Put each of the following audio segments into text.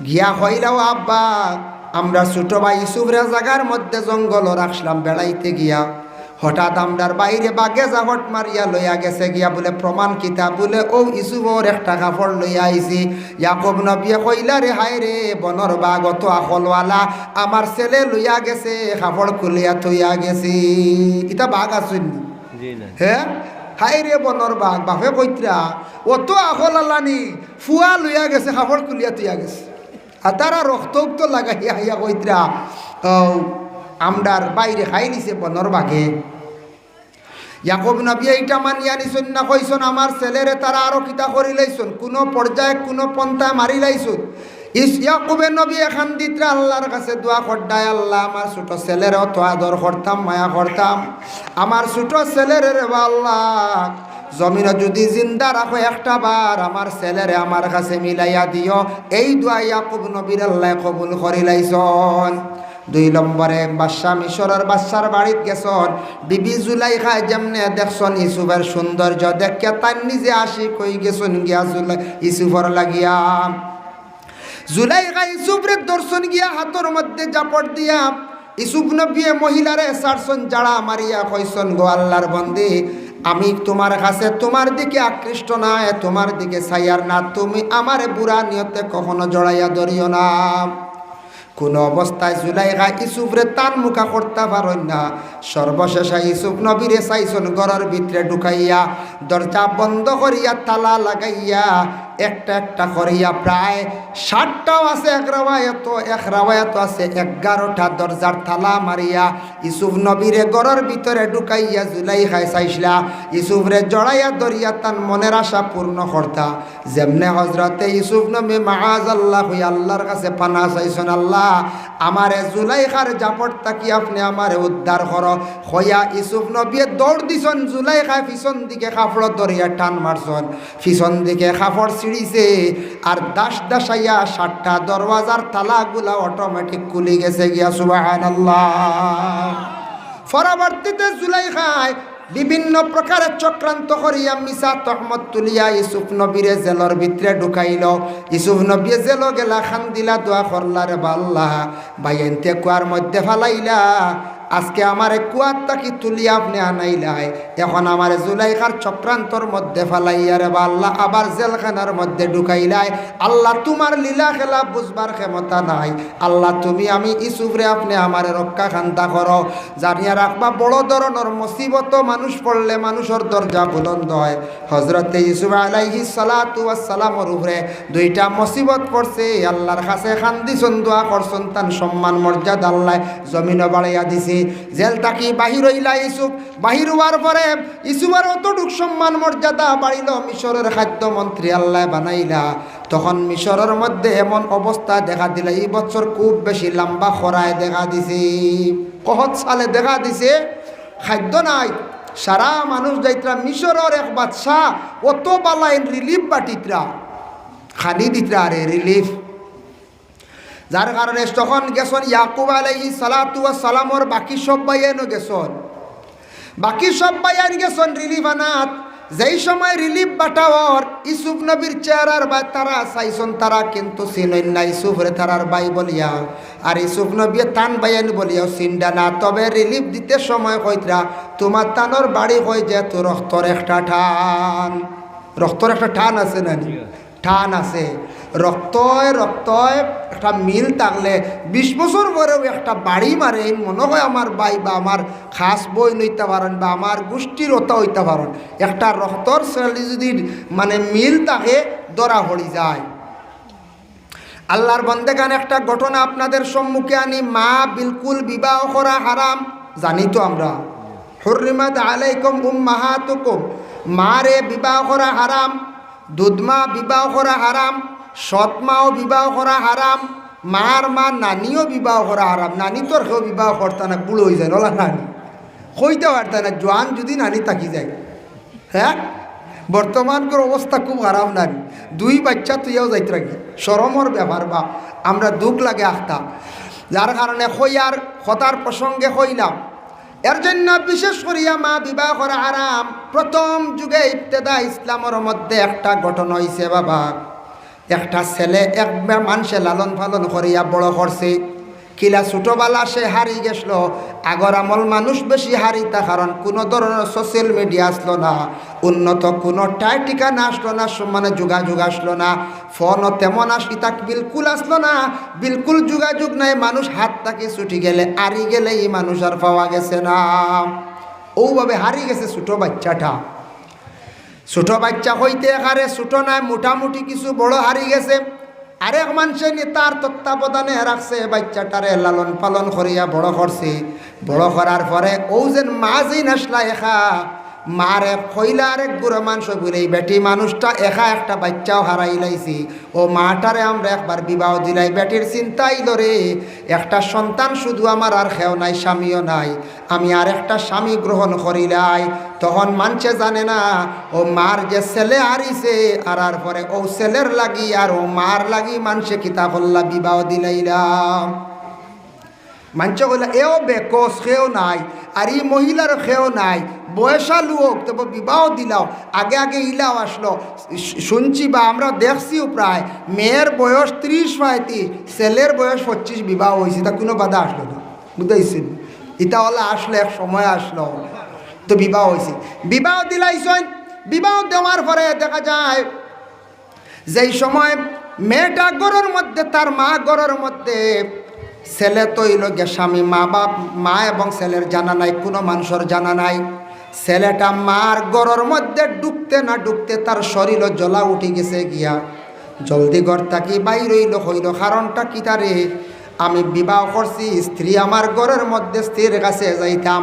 গিয়া হইলাও আব্বা আমরা ছোট ভাই ইসুফরে জায়গার মধ্যে জঙ্গল রাখলাম বেড়াইতে গিয়া, হঠাৎ আমরার বাইরে বাগে জাহট মারিয়া লইয়া গেছে গিয়া বলে প্রমাণ কিতা বলে ও ইসুফর একটা কাপড় লইয়া আইছি। ইয়াকুব নবিয়ে কইলা রে হায় রে বনর বাঘ অত আখলওয়ালা আমার ছেলে লইয়া গেছে কাপড় খুলিয়া থইয়া গেছি। ইটা বাঘ আসুন হ্যাঁ, হাই রে বনর বাঘ বাপে কইত্রা অত আখলালানি ফুয়া লইয়া গেছে কাপড় খুলিয়া থইয়া গেছে। আর তারা রক্ত উক্ত লাগাইয়া হাইয়া কইত্রা আমরার বাইরে খাই নিছে বনর বাঘে। ইয়াকুব নবী এইটা মানিয়া নিছুন না, কইছন আমার ছেলেরে তারা আরো কিতা করি লাইছুন, কোনো পর্যায়ে কোনো পন্থায় মারি লাইছুন। ইয়াকুবে নবী এখান দিত্রা আল্লাহর কাছে দোয়া করডায়, আল্লাহ আমার ছোট ছেলের অত আদর করতাম মায়া করতাম, আমার ছোট ছেলের রে আল্লাহ জমিনে যদি জিন্দা রাখো একটা বার আমার ছেলেরে আমার কাছে মিলাইয়া দিও। এই দোয়া ইয়াকুব নবীর আল্লাহ কবুল করি লাইছন। 2 নম্বরে বাদশা মিশরের বাদশার বাড়িত গেছন, বিবি জুলাইখা যেমনে দেখছন ইসুফের সৌন্দর্য দেখে তার নিজে আশিক হয়ে গেছন গিয়া ইসুফর লাগিয়া। জুলাইখা ইসুফের দর্শন গিয়া হাতর মধ্যে জাপট দিয়া ইসুফ নবী মহিলারে সারসন জাড়া মারিয়া কইসন গো আল্লাহর বন্দী আমি তোমার কাছে তোমার দিকে আকৃষ্ট না, তোমার দিকে ছাইয়ার না, তুমি আমারে বুড়া নিয়তে কখনো জড়াইয়া ধরিও না। কোন অবস্থায় জুলাইখা ইসুফরে তান মুখা করতে পারেন না। সর্বশেষে ইসুফ নবীরে চাইছন ঘরের ভিতরে ঢুকাইয়া দরজা বন্ধ করিয়া তালা লাগাইয়া একটা একটা করিয়া প্রায় 60টাও আছে এক রাওয়ায়াত আছে 11টা দরজার তালা মারিয়া ইসুফ নবীরে ঘরের ভিতরে ঢুকাইয়া জুলাইখায় চাইছিলা ইসুফরে জড়াইয়া ধরিয়া তান মনের আশা পূর্ণ করতা। যেমনে হজরতে ইসুফ নবী মাআযাল্লাহ হইয়া আল্লাহর কাছে পানা চাইছেন, আল্লাহ আমারে জুলাইখার জাপট তাকি আপনি আমারে উদ্ধার করো হইয়া ইসুফ নবী দৌড় দিছন। জুলাইখায় পিছন দিকে কাপড় ধরিয়া টান মারছন, পিছন দিকে কাপড় ছিড়িছে আর দাসাইয়া 60টা দরওয়াজার তালাগুলা অটোমেটিক খুলে গেছে গিয়া। সুবহানাল্লাহ। পরবর্তীতে জুলাইখায় বিভিন্ন প্রকারের চক্রান্ত করিয়া মিছা তহমত তুলিয়া ইসুফ নবীরে জেলর ভিতরে ঢুকাইল। ইসুফ নবী জেল গেলা খান দিলা দোয়া করলা রে আল্লাহ ভাই এনতে কুয়ার মধ্যে ফালাইলা, আজকে আমারে কুয়ার তাকি তুলিয়া আপনি আনাইলাই, এখন আমারে জুলাইখার চক্রান্তর মধ্যে ফালাইয়া রে আল্লাহ আবার জেলখানার মধ্যে ঢুকাইলাই। আল্লাহ তোমার লীলা খেলা বুঝবার ক্ষমতা নাই, আল্লাহ তুমি আমি ইসুফরে আপনি আমারে রক্ষা খান্তা করো। জানিয়া রাখবা বড় ধরনের মুসিবত মানুষ পড়লে মানুষের দরজা বুলন্দ হয়। হজরতে ইসুফ আলাইহিস সালাতু ওয়াস সালামের উপরে 2টা মুসিবত পড়ছে, আল্লাহর কাছে খান্দিছন দোয়া করছন, তান সম্মান মর্যাদা আল্লাহ জমিনে বাড়াইয়া দিছে। জেল তাকি বাহির হইলা ইসুফ, বাহির হওয়ার পরে ইসুফের অতটুক সম্মান মর্যাদা বাড়িল, মিশরের খাদ্যমন্ত্রী আল্লাহ বানাইলা। তখন মিশরের মধ্যে এমন অবস্থা দেখা দিল, এই বছর খুব বেশি লম্বা খরায় দেখা দিছে, কহত সালে দেখা দিছে, খাদ্য নাই। সারা মানুষ যাইতরা মিশরের এক বাদশাহ অত বালাইন রিলিফ বাটিতরা খানি দিতরা আরে রিলিফ, যার কারণে তখন গেছন ইয়াকুব আলাইহিস সালাতু ওয়াস সালামর বাকি সব ভাইয়ানো গেছন, বাকি সব ভাইয়ান গেছন রিলিফ আনাত। যেই সময় রিলিফ বাটাওয়ার ইসুফ নবীর চেহারার ভাই তারা চাইছন, তারা কিন্তু চিনইন না ইসুফরে তারার ভাই বলিয়া, আর ইসুফ নবী তান ভাইয়ান বলিয়াও চিন্তা না। তবে রিলিফ দিতে সময় কইতরা তোমার তানোর বাড়ি হয়ে যে তো রক্তর একটা টান, রক্তর একটা টান আছে না, টান আছে, রক্তয় একটা মিল থাকলে 20 বছর পরেও একটা বাড়ি মারে মনে হয় আমার ভাই বা আমার খাস বই নইতে পারেন বা আমার গোষ্ঠীর ওটা হইতে পারেন। একটা রক্তর ছেলে যদি মানে মিল থাকে ধরা পড়ি যায়। আল্লাহর বন্দেগান একটা ঘটনা আপনাদের সম্মুখে আনি। মা বিলকুল বিবাহ করা হারাম জানি তো আমরা, হুররিমাত আলাইকুম উম্মাহাতুকুম, মারে বিবাহ করা হারাম, দুধমা বিবাহ করা হারাম, সৎমাও বিবাহ করা হারাম, মার মা নানিও বিবাহ করা হারাম। নানি তোর কেউ বিবাহ করতে না, বুড়ো হয়ে যায় ওলা নানি কইতে পারত না, জোয়ান যদি নানি থাকি যায়। হ্যাঁ বর্তমানকার অবস্থা খুব খারাপ, নানি 2 বাচ্চা তুইও যাইতে রাখি শরমর ব্যাপার বা আমরা দুঃখ লাগে আখতা, যার কারণে হইয়ার হতার প্রসঙ্গে হইলাম। এর জন্য বিশেষ করিয়া মা বিবাহ করা হারাম। প্রথম যুগে ইবতেদা ইসলামের মধ্যে একটা ঘটনা হয়েছে বাবা, একটা ছেলে এক মানুষে লালন পালন করিয়া বড় করছে, কিলা ছোটোবেলা সে হারি গেছিল। আগর আমল মানুষ বেশি হারিতা, কারণ কোনো ধরনের সোশ্যাল মিডিয়া আসলো না, উন্নত কোনো ঠিকানা আসলো না, মানে যোগাযোগ আসলো না, ফোনও তেমন আসি তাক বিলকুল আসলো না, বিলকুল যোগাযোগ নাই। মানুষ হাত তাকে ছুটি গেলে হারি গেলে এই মানুষ আর পাওয়া গেছে না। ওভাবে হারিয়ে গেছে ছোটো বাচ্চাটা। ছোটো বাচ্চা হইতে একারে ছোটো নাই, মোটামুটি কিছু বড় হারিয়ে গেছে। আরেক মানুষে নিয়ে তার তত্ত্বাবধানে রাখছে, বাচ্চাটারে লালন পালন করিয়া বড় করছে। বড় করার পরে ও যেন মা যেই নাসলা একা মারে কইলা আরেক বুড়ো মানুষ বলে এই বেটি মানুষটা একা একটা বাচ্চাও হারাই লাইছি, ও মাটারে আমরা একবার বিবাহ দিলাই। বেটির চিন্তাই ধরে একটা সন্তান শুধু আমার আর খেও নাই, স্বামীও নাই, আমি আর একটা স্বামী গ্রহণ করিলাই। তখন মানুষে জানে না ও মার যে ছেলে হারিছে, আর পরে ও ছেলের লাগি আর ও মার লাগি মানুষে কিতা করলা বিবাহ দিলাইলাম। মানুষ কইলা এও বেকস খেও নাই, আর এই মহিলারও খেও নাই, বয়সা লোক, তবে বিবাহ দিলাও। আগে আগে ইলাও আসলো, শুনছি বা আমরা দেখছিও প্রায় মেয়ের বয়স 30-35, ছেলের বয়স 25, বিবাহ হয়েছে, তা কোনো বাধা আসলো না। বুঝাইছেন? এটা হলে আসলো এক সময় আসলো তো বিবাহ হয়েছে। বিবাহ দিলাইছেন, বিবাহ দেওয়ার পরে দেখা যায় যেই সময় মেয়েটা গড়ের মধ্যে, তার মা গড়ের মধ্যে, ছেলে তো এই লোক স্বামী, মা এবং ছেলের জানা নাই, কোনো মানুষের জানা নাই। ছেলেটা মার গড়ের মধ্যে ঢুকতে না ঢুকতে তার শরীরও জ্বলা উঠে গেছে গিয়া। জলদি ঘর থাকি বাইর হইল, হইল কারণটা কি তারে, আমি বিবাহ করছি, স্ত্রী আমার ঘরের মধ্যে, স্ত্রীর কাছে যাইতাম,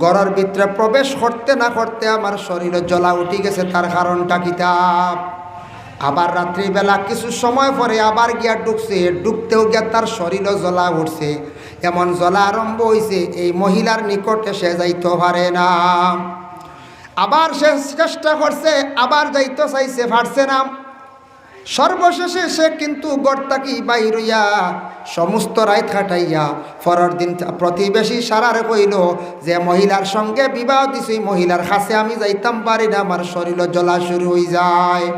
ঘরের ভিতরে প্রবেশ করতে না করতে আমার শরীরে জ্বলা উঠে গেছে, তার কারণটা কিতাব। আবার রাত্রিবেলা কিছু সময় পরে আবার গিয়া ঢুকছে, ঢুকতেও গিয়া তার শরীরও জ্বলা উঠছে, এমন জ্বলা আরম্ভ হয়েছে এই মহিলার নিকটে সে যাইতে পারে না। আবার সে চেষ্টা করছে, আবার যাইতে চাইছে, পারছে না। সর্বশেষে সে কিন্তু গড়তাকি বাইরইয়া সমস্ত রাত কাটাইয়া পরের দিন প্রতিবেশী সারারে কইল যে মহিলার সঙ্গে বিবাহ দিছি, মহিলার কাছে আমি যাইতাম পারি না, আমার শরীর জ্বলা শুরু হয়ে যায়।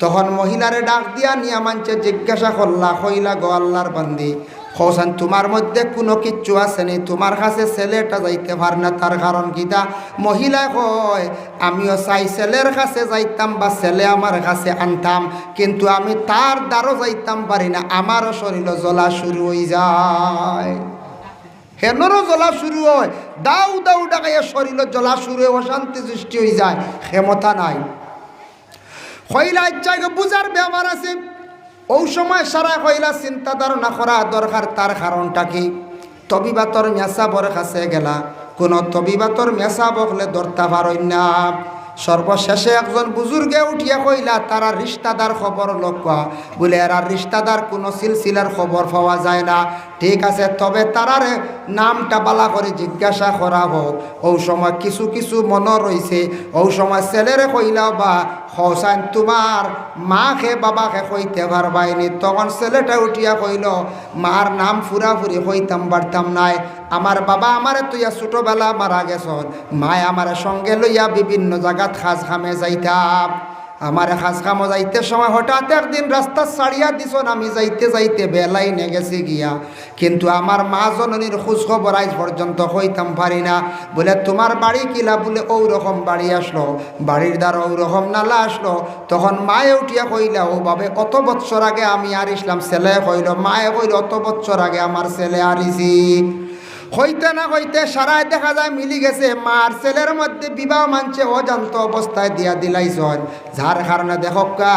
তখন মহিলারে ডাক দিয়া নিয়া মানছে জিজ্ঞাসা করলা, কইলা গো আল্লাহর বান্দি, কৌসান তোমার মধ্যে কোনো কিচ্ছু আছে নি, তোমার কাছে ছেলেটা যাইতে পার না, তার কারণ কিতা? মহিলা কয় আমিও চাই ছেলের কাছে যাইতাম বা ছেলে আমার কাছে আনতাম, কিন্তু আমি তার দ্বারও যাইতাম পারি না, আমারও শরীর জ্বলা শুরু হয়ে যায়। হেনরও জ্বলা শুরু হয়, দাউ দাউ ডাকাইয়া শরীর জ্বলা শুরু হয়ে অশান্তি সৃষ্টি হয়ে যায়, ক্ষমতা নাই। কইলা ইচ্ছাকে বুঝার ব্যাপার আছে, ওই সময় সারা কইলা চিন্তা ধারণা করা দরকার, তার কারণটা কি? তবিবাতর মেসাবর কাছে গেলা, কোনো তবিবাতর মেসা বকলে ধরতে পারই না। সর্বশেষে একজন বুজুর্গে উঠিয়া কইলা তারা রিশতাদার খবর লক্ষ্য, বলে এরা রিশতাদার কোনো সিলসিলার খবর পাওয়া যায় না। ঠিক আছে, তবে তারার নামটা বালা করে জিজ্ঞাসা করা হোক। ওই সময় কিছু কিছু মনে রয়েছে, ওই সময় ছেলেরে কইলাও বা হোসাইন তোমার মাকে বাবাকে কইতে পারবাইনি। তখন ছেলেটা উঠিয়া কইল মার নাম ফুরাফুরি কইতাম পারতাম নাই, আমার বাবা আমারে তুইয়া ছোটোবেলা মারা গেছন, মায় আমার সঙ্গে লইয়া বিভিন্ন জায়গাত খাজ খামে যাইতাম। আমার খাজ খামো যাইতে সময় হঠাৎ একদিন রাস্তা ছাড়িয়া দিছন, আমি যাইতে যাইতে বেলাই নে গেছি গিয়া, কিন্তু আমার মা জননীর খোঁজ খবর আজ পর্যন্ত হইতাম পারি না। বলে তোমার বাড়ি কিলা? বলে ওই রকম বাড়ি আসলো, বাড়ির দ্বারা ওই রকম নালা আসলো। তখন মায়ে উঠিয়া কইলা ও বাবে অত বৎসর আগে আমি আর ইসলাম। ছেলে কইল, মায়ে কইল অত বৎসর আগে আমার ছেলে আরিছি। হইতে না হইতে সারাই দেখা যায় মিলি গেছে, মার ছেলের মধ্যে বিবাহ মানছে অজান্ত অবস্থায় দিয়া দিলাইছন, যার কারণে দেখকা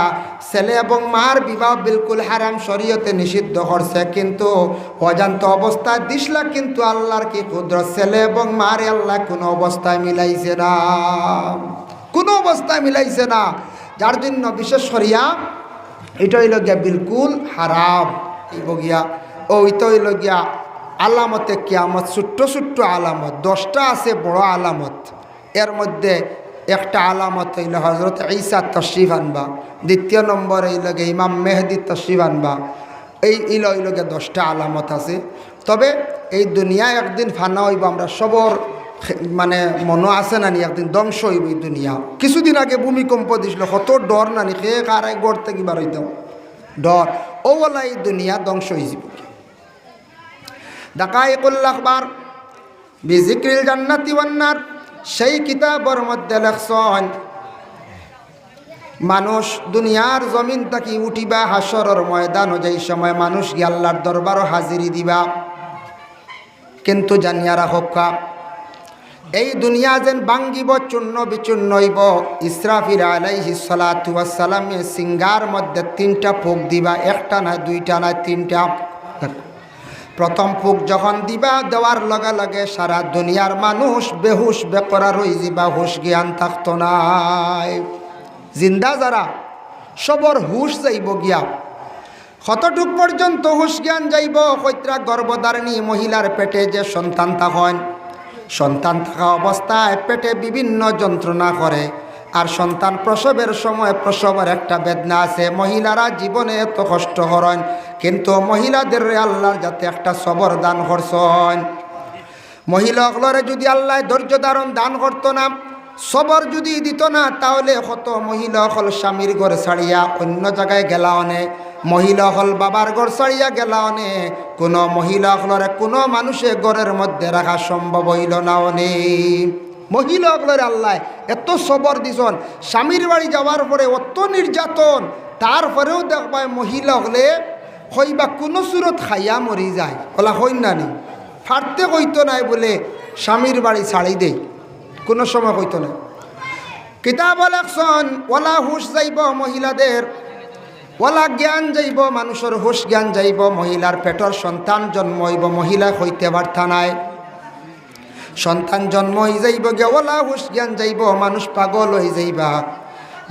ছেলে এবং মার বিবাহ বিলকুল হারাম, শরীয়তে নিষিদ্ধ করছে, কিন্তু অজান্ত অবস্থায় দিসলা। কিন্তু আল্লাহর কি কুদরত, ছেলে এবং মার আল্লাহ কোনো অবস্থায় মিলাইছে না, কোনো অবস্থায় মিলাইছে না। যার জন্য বিশেষ করিয়া এটা হইল গিয়া বিলকুল হারাম। এই বগিয়া ওইটা হইল গিয়া আলামতে কিয়ামত, ছোট্ট ছোট্ট আলামত 10টা আছে বড় আলামত। এর মধ্যে একটা আলামত হইল হজরত ঈসা তশরিফ আনবা, দ্বিতীয় নম্বর হইলগে ইমাম মেহেদি তশরিফ আনবা। এই হইলগে 10টা আলামত আছে। তবে এই দুনিয়া একদিন ফানা হইব, আমরা সবর মানে মনে আছে নানি একদিন ধ্বংস হইব এই দুনিয়া। কিছুদিন আগে ভূমিকম্প দিছিল, কত ডর নানি, খেয়ে কারাই গড় থেকে বার হইতাম ডর ওলা এই দুনিয়া ধ্বংস হয়ে যাব। দাকাইকুল আখবার বিজিক্রিল জান্নাতি ওয়ান নার সেই কিতাবের মধ্যে লেখছেন মানুষ দুনিয়ার জমিন থাকি উঠিবা হাসরের ময়দান যেই সময় মানুষ গিয়ে আল্লাহর দরবারও হাজিরি দিবা। কিন্তু জানিয়া রাখা এই দুনিয়া যেন ভাঙ্গিব চূর্ণ বিচূর্ণ হইব। ইসরাফিল আলাইহিস সালাতু ওয়াস সালামের সিঙ্গার মধ্যে 3টা ফুক দিবা, একটা না 2টা না 3টা। প্রথম ফুক যখন দিবা দেওয়ার লগে লগে সারা দুনিয়ার মানুষ বেহুশ বেকরার হয়ে যাবা, হুশ জ্ঞান থাকতো নাই। জিন্দা যারা সবর হুশ যাইব গিয়া। কতটুক পর্যন্ত হুশ জ্ঞান যাইব? কইত্রা গর্ভধারিণী মহিলার পেটে যে সন্তান থাকেন, সন্তান থাকা অবস্থায় পেটে বিভিন্ন যন্ত্রণা করে, আর সন্তান প্রসবের সময় প্রসবের একটা বেদনা আছে। মহিলারা জীবনে এত কষ্ট করেন, কিন্তু মহিলাদের আল্লাহর যাতে একটা সবর দান করছেন। মহিলাগুলোরে যদি আল্লাহ ধৈর্য ধারণ দান করতো না, সবর যদি দিত না, তাহলে কত মহিলা হল স্বামীর ঘর ছাড়িয়া অন্য জায়গায় গেলা অনে, মহিলা হল বাবার ঘর ছাড়িয়া গেলা অনে। কোনো মহিলা হলরে কোনো মানুষের ঘরের মধ্যে রাখা সম্ভব হইল না অনে। মহিলা হলরে আল্লাহ এত সবর দিছন, স্বামীর বাড়ি যাওয়ার পরে অত নির্যাতন, তারপরেও দেখবা মহিলা হলে হইবা কোনো সুরত খাইয়া মরি যায়। ওলা হইন না নি ফাটতে কইতো নাই বলে স্বামীর বাড়ি ছাড়ি দেই, কোনো সময় হইতো না। কিতাব লেখছেন ওলা হুশ যাইব মহিলাদের, ওলা জ্ঞান যাইব, মানুষের হুশ জ্ঞান যাইব। মহিলার পেটর সন্তান জন্ম হইব, মহিলা হইতে পারতা নাই। সন্তান জন্ম হয়ে যাইব গিয়া ওলা হুশ জ্ঞান যাইব, মানুষ পাগল হয়ে যাইবা।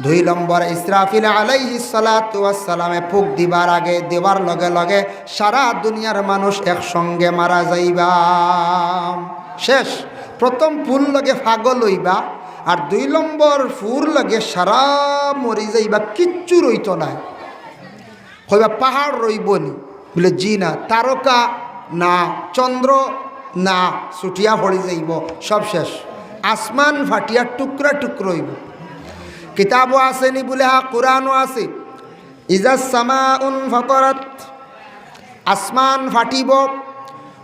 2 নম্বর ইসরাফিল আলাইহিস সালাতু ওয়াস সালামে ফুক দিবার আগে দেওয়ার লগে লগে সারা দুনিয়ার মানুষ একসঙ্গে মারা যাইবা। শেষ প্রথম ফুল লগে পাগল হইবা, আর 2 নম্বর ফুল লগে সারা মরি যাইবা, কিচ্ছু রইত নাই। হইবা পাহাড় রইবনি বলে জি না, তারকা না, চন্দ্র না, ছুটিয়া পড়ি যাইব, সব শেষ। আসমান ফাটিয়া টুকরা টুকরো হইব। কিতাবও আসেনি বলে হা কোরআনও আছে। ইজাস সামাউন ফাতারাত, আসমান ফাটিব।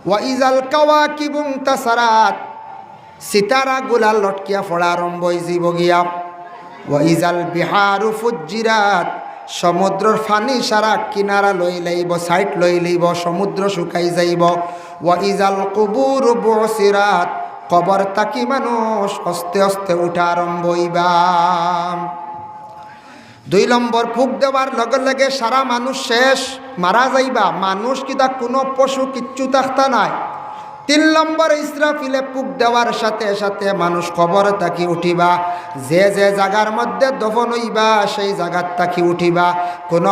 ওয়া ইজাল কাওয়াকিবু ইনতাসারাত, সিতারা গুলা লটকিয়া পড়া আরম্ভ হয়ে যাব গিয়া। ওয়া ইজাল বিহারু ফুজ্জিরাত, সমুদ্রের ফানি সারা কিনারা লই লইব, সাইড লই লইব, সমুদ্র শুকাই যাইব। ওয়া ইজাল কুবুরু বুসিরাত, কবর তাকি মানুষ আস্তে আস্তে উঠা আরম্ভ হইবা। 2 নম্বর ফুক দেওয়ার লগে লগে সারা মানুষ শেষ, মারা যাইবা। মানুষ কিতা কোনো পশু কিচ্ছু থাকতা নাই। 3 নম্বর ইসরাফিলে ফুক দেওয়ার সাথে সাথে মানুষ কবর তাকি উঠিবা। যে যে জায়গার মধ্যে দফন হইবা সেই জায়গার তাকি উঠিবা। কোনো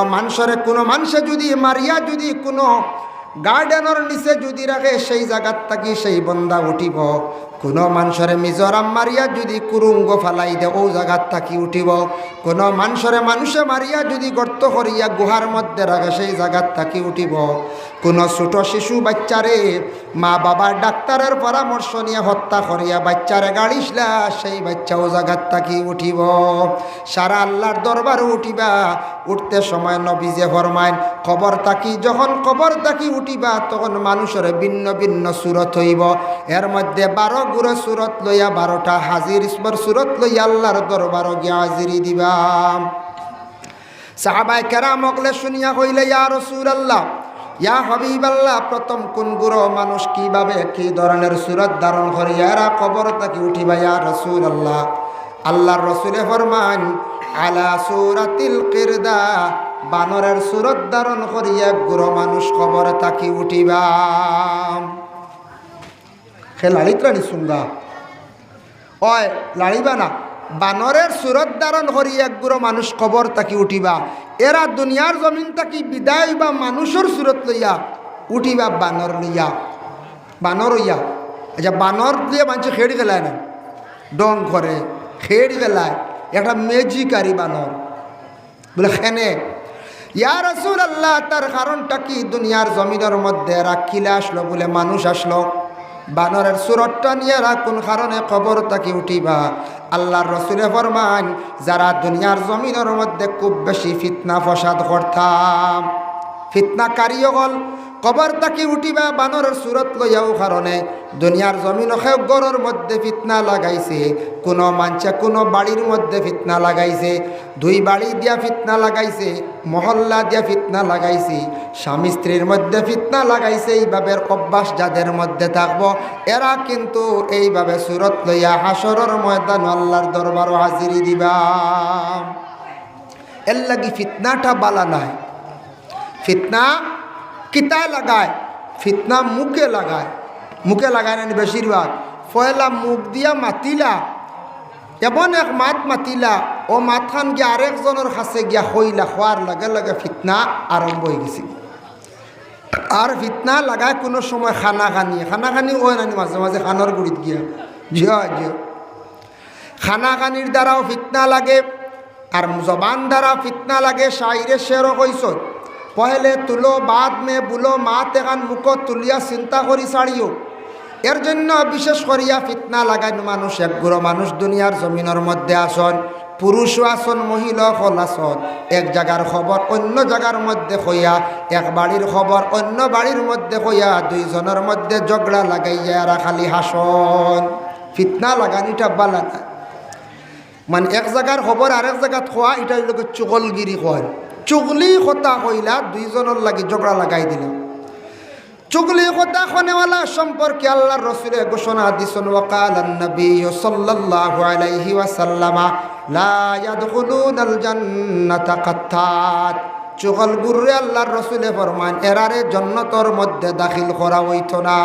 মানুষে যদি মারিয়া যদি কোনো গার্ডেনের নিচে যদি রাখে সেই জায়গার তাকি সেই বন্দা উঠিব। কোনো মানুষের মিজোরাম মারিয়া যদি কুরুঙ্গ ফালাই দে ও জায়গার তাকি উঠিব। কোনো মানুষে মারিয়া যদি গর্ত করিয়া গুহার মধ্যে রাখে সেই জায়গার তাকি উঠিব। কোনো ছোট শিশু বাচ্চারে মা বাবার ডাক্তারের পরামর্শ নিয়ে হত্যা করিয়া বাচ্চারে গাড়িসলা সেই বাচ্চাও জায়গার তাকি উঠিব। সারা আল্লাহর দরবারে উঠিবা। উঠতে সময় নবীজে ফরমাইন যখন কবর তাকি উঠিবা তখন মানুষের ভিন্ন ভিন্ন সুরত হইব। এর মধ্যে 12 গুড়ো সুরত লইয়া 12টা হাজির ইসমর সুরত লইয়া আল্লাহর দরবার গিয়া হাজিরি দিবা। সাহাবায়ে কেরাম অকলে শুনিয়া কইলে ইয়া রাসূলুল্লাহ, ইয়া হাবিবাল্লাহ, প্রথম কোন গুরু মানুষ কিভাবে কি ধরনের সুরত ধারণ করিয়া এরা কবর তাকি উঠিবা ইয়া রাসূলুল্লাহ? আল্লাহর রাসূলে ফরমান আলা সূরাতিল কিরদা, বানরের সুরত ধারণ করিয়া গুরু মানুষ কবর তাকি উঠিবা। লাড়িত্রানি সুঙ্গা ওই লাড়িবা না, বানরের সুরত ধারণ করি একগুড়ো মানুষ কবর তাকি উঠিবা। এরা দুনিয়ার জমিন তাকি বিদায় বা মানুষের সুরত লইয়া উঠিবা বানর লইয়া। বানর হইয়া আচ্ছা, বানর দিয়ে মানুষ খেড়ি গেলায় না, ডং করে খেড়ি গেলায় একটা মেজিকারি বানর বলে খেনে। ইয়া রাসূলুল্লাহ, তার কারণটা কি? দুনিয়ার জমিনের মধ্যে রাখিলে আসলো বলে মানুষ আসলো, বানরের সুরতটা নিয়ে কোন কারণে কবর তাকে উঠিবা? আল্লাহর রসুলে ফরমান, যারা দুনিয়ার জমিনের মধ্যে খুব বেশি ফিতনা ফসাদ করতাম, ফিতনাকারী হল কবর তাকে উঠিবা বানরের সুরত লইয়াও কারণে দুনিয়ার জমিনকে গড়ের মধ্যে ফিতনা লাগাইছে। কোনো মানুষে কোনো বাড়ির মধ্যে ফিতনা লাগাইছে, দুই বাড়ি দিয়া ফিতনা লাগাইছে, মহল্লা দিয়া ফিতনা লাগাইছে, স্বামী স্ত্রীর মধ্যে ফিতনা লাগাইছে। এইভাবে অভ্যাস যাদের মধ্যে থাকবো এরা কিন্তু এইভাবে সুরত লইয়া হাসরের ময়দান আল্লাহর দরবারও হাজিরি দিবা। এর লাগি ফিতনাটা বালা নাই। ফিতনা কিতায় লাগায়? ফিতনা মুখে লাগায়। মুখে লাগায় না বেশিরভাগ। পয়লা মুখ দিয়া মাতিলা, এমন এক মাত মাতিলা, ও মাতখান গিয়া আরেকজনের কাছে গিয়া হইলা, হওয়ার লগে লগে ফিতনা আরম্ভ হয়ে গেছে। আর ফিতনা লাগায় কোনো সময় খানাখানি ওই নানি মাঝে মাঝে খানোর গুড়িত গিয়া জিয়া জিয়া খানাখানির দ্বারাও ফিতনা লাগে, আর জবান দ্বারা ফিতনা লাগে। শাইরে শেরও কইস, পহলে তুলো বাদ মে বুলো, মাত এখান মুখ তুলিয়া চিন্তা করি ছাড়িও। এর জন্য বিশেষ করিয়া ফিতনা লাগায় মানুষ। একগুলো মানুষ দুনিয়ার জমিনের মধ্যে আসন, পুরুষও আসন, মহিলা হল আসন। এক জায়গার খবর অন্য জায়গার মধ্যে হইয়া, এক বাড়ির খবর অন্য বাড়ির মধ্যে হইয়া, দুইজনের মধ্যে ঝগড়া লাগাইয়া এরা খালি হাসন। ফিতনা লাগানিটা বালা না। মানে এক জায়গার খবর আরেক জায়গাত খোয়া, এটা লোকে চুগলগিরি কয়। চুগলি কথা কইলা, দুইজনের লাগি ঝগড়া লাগাই দিল। চুগলি কথা খনেওয়ালা সম্পর্কে আল্লাহর রাসূল ঘোষণা দিছেন, ওয়াকালান নবী সাল্লাল্লাহু আলাইহি ওয়াসাল্লাম, লা ইয়াদখুলুনাল জান্নাতা কাত্তাত। চুগলগুররে আল্লাহর রাসূলে ফরমান, এরারে জান্নাতের মধ্যে দাখিল করা হইতো না।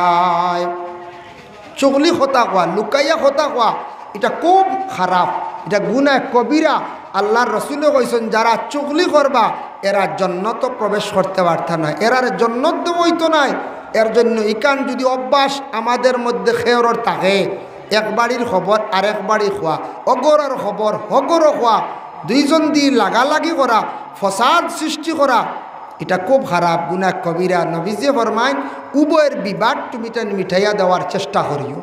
চুগলি কথা কওয়া, লুকাইয়া কথা কওয়া, এটা খুব খারাপ, এটা গুনাহ কবিরা। আল্লাহর রাসূলে কইছেন, যারা চুগলি করবা এরা জান্নাতে প্রবেশ করতে পারত না, এরার জান্নাত হইতো নাই। এর জন্য ইকান যদি অভ্যাস আমাদের মধ্যে খেয়রর থাকে, এক বাড়ির খবর আরেক বাড়ি খোয়া, অগরের খবর হগরও খোয়া, দুইজন দিয়ে লাগালাগি করা, ফসাদ সৃষ্টি করা, এটা খুব খারাপ, গুনাহ কবিরা। নবীজি ফরমায়, উভয়ের বিবাদ তুমি মিঠাইয়া দেওয়ার চেষ্টা করিও।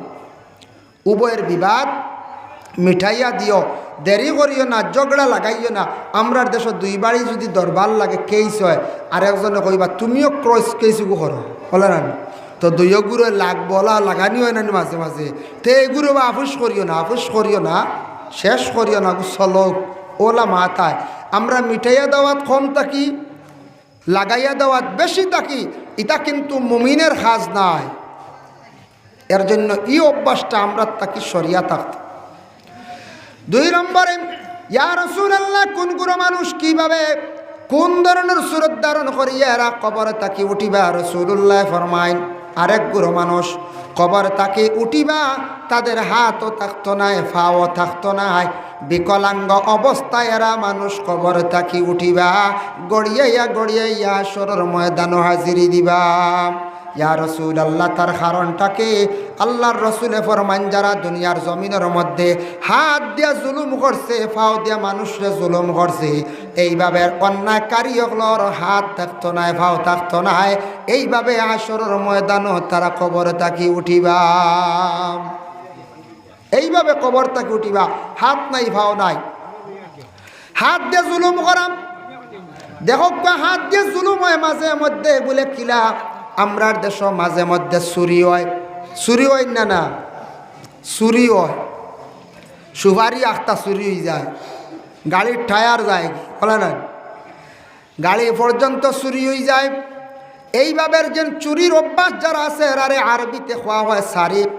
উভয়ের বিবাদ মিঠাইয়া দিও, দেরি করিও না, ঝগড়া লাগাইও না। আমরার দেশ দুই বাড়ি যদি দরবার লাগে কেস হয়, আর একজনে কইবা তুমিও ক্রস কেসুকু করো, বলে না? তো দুইও গুড়ে বলা লাগানি হয় না মাঝে মাঝে। তো এইগুলো বা আফুস করিও না, শেষ করিও না, চলক ওলা মাথায়। আমরা মিঠাইয়া দেওয়াত কম থাকি, লাগাইয়া দেওয়াত বেশি থাকি, এটা কিন্তু মুমিনের কাজ নাই। এর জন্য এই অভ্যাসটা আমরা তাকে সরিয়া থাকতে। 2 নম্বরে, ইয়া রাসূলুল্লাহ, কোন মানুষ কিভাবে কোন ধরনের সুরত ধারণ করিয়া এরা কবরে তাকে উঠিবা? রাসূলুল্লাহ ফরমাইন, আরেক গুরু মানুষ কবর তাকে উঠিবা, তাদের হাতও থাকতো নাই, ফাও থাকতো নাই, বিকলাঙ্গ অবস্থায় এরা মানুষ কবর তাকে উঠিবা, গড়িয়াইয়া হাসরের ময়দানে হাজিরি দিবা। ইয়া রাসূলুল্লাহ, তার কারণটাকে আল্লাহর রাসূলে ফরমান, যারা দুনিয়ার জমিনের মধ্যে হাত দিয়া জুলুম করছে, ফাও দিয়া মানুষরে জুলুম করছে, এইভাবে অন্যায়কারী হলোর হাত থাকতো নাই, ফাও থাকতো নাই, এইভাবে হাসরের ময়দানও তারা কবর তাকি উঠিবা। এইভাবে কবর তাকি উঠিবা, হাত নাই, ফাও নাই, হাত দিয়ে জুলুম করাম। দেখো হাত দিয়ে জুলুম হয় মাঝে মধ্যে, বলে কিলা আমরার দেশ মাঝে মধ্যে চুরি হয় না, চুরি হয়, সুপারি আখটা চুরি হয়ে যায়, গাড়ির টায়ার যায়, বলে না, গাড়ি পর্যন্ত চুরি হয়ে যায়। এইভাবে যে চুরির অভ্যাস যারা আছে এরারে আরবিতে খোয়া হয় সারিক।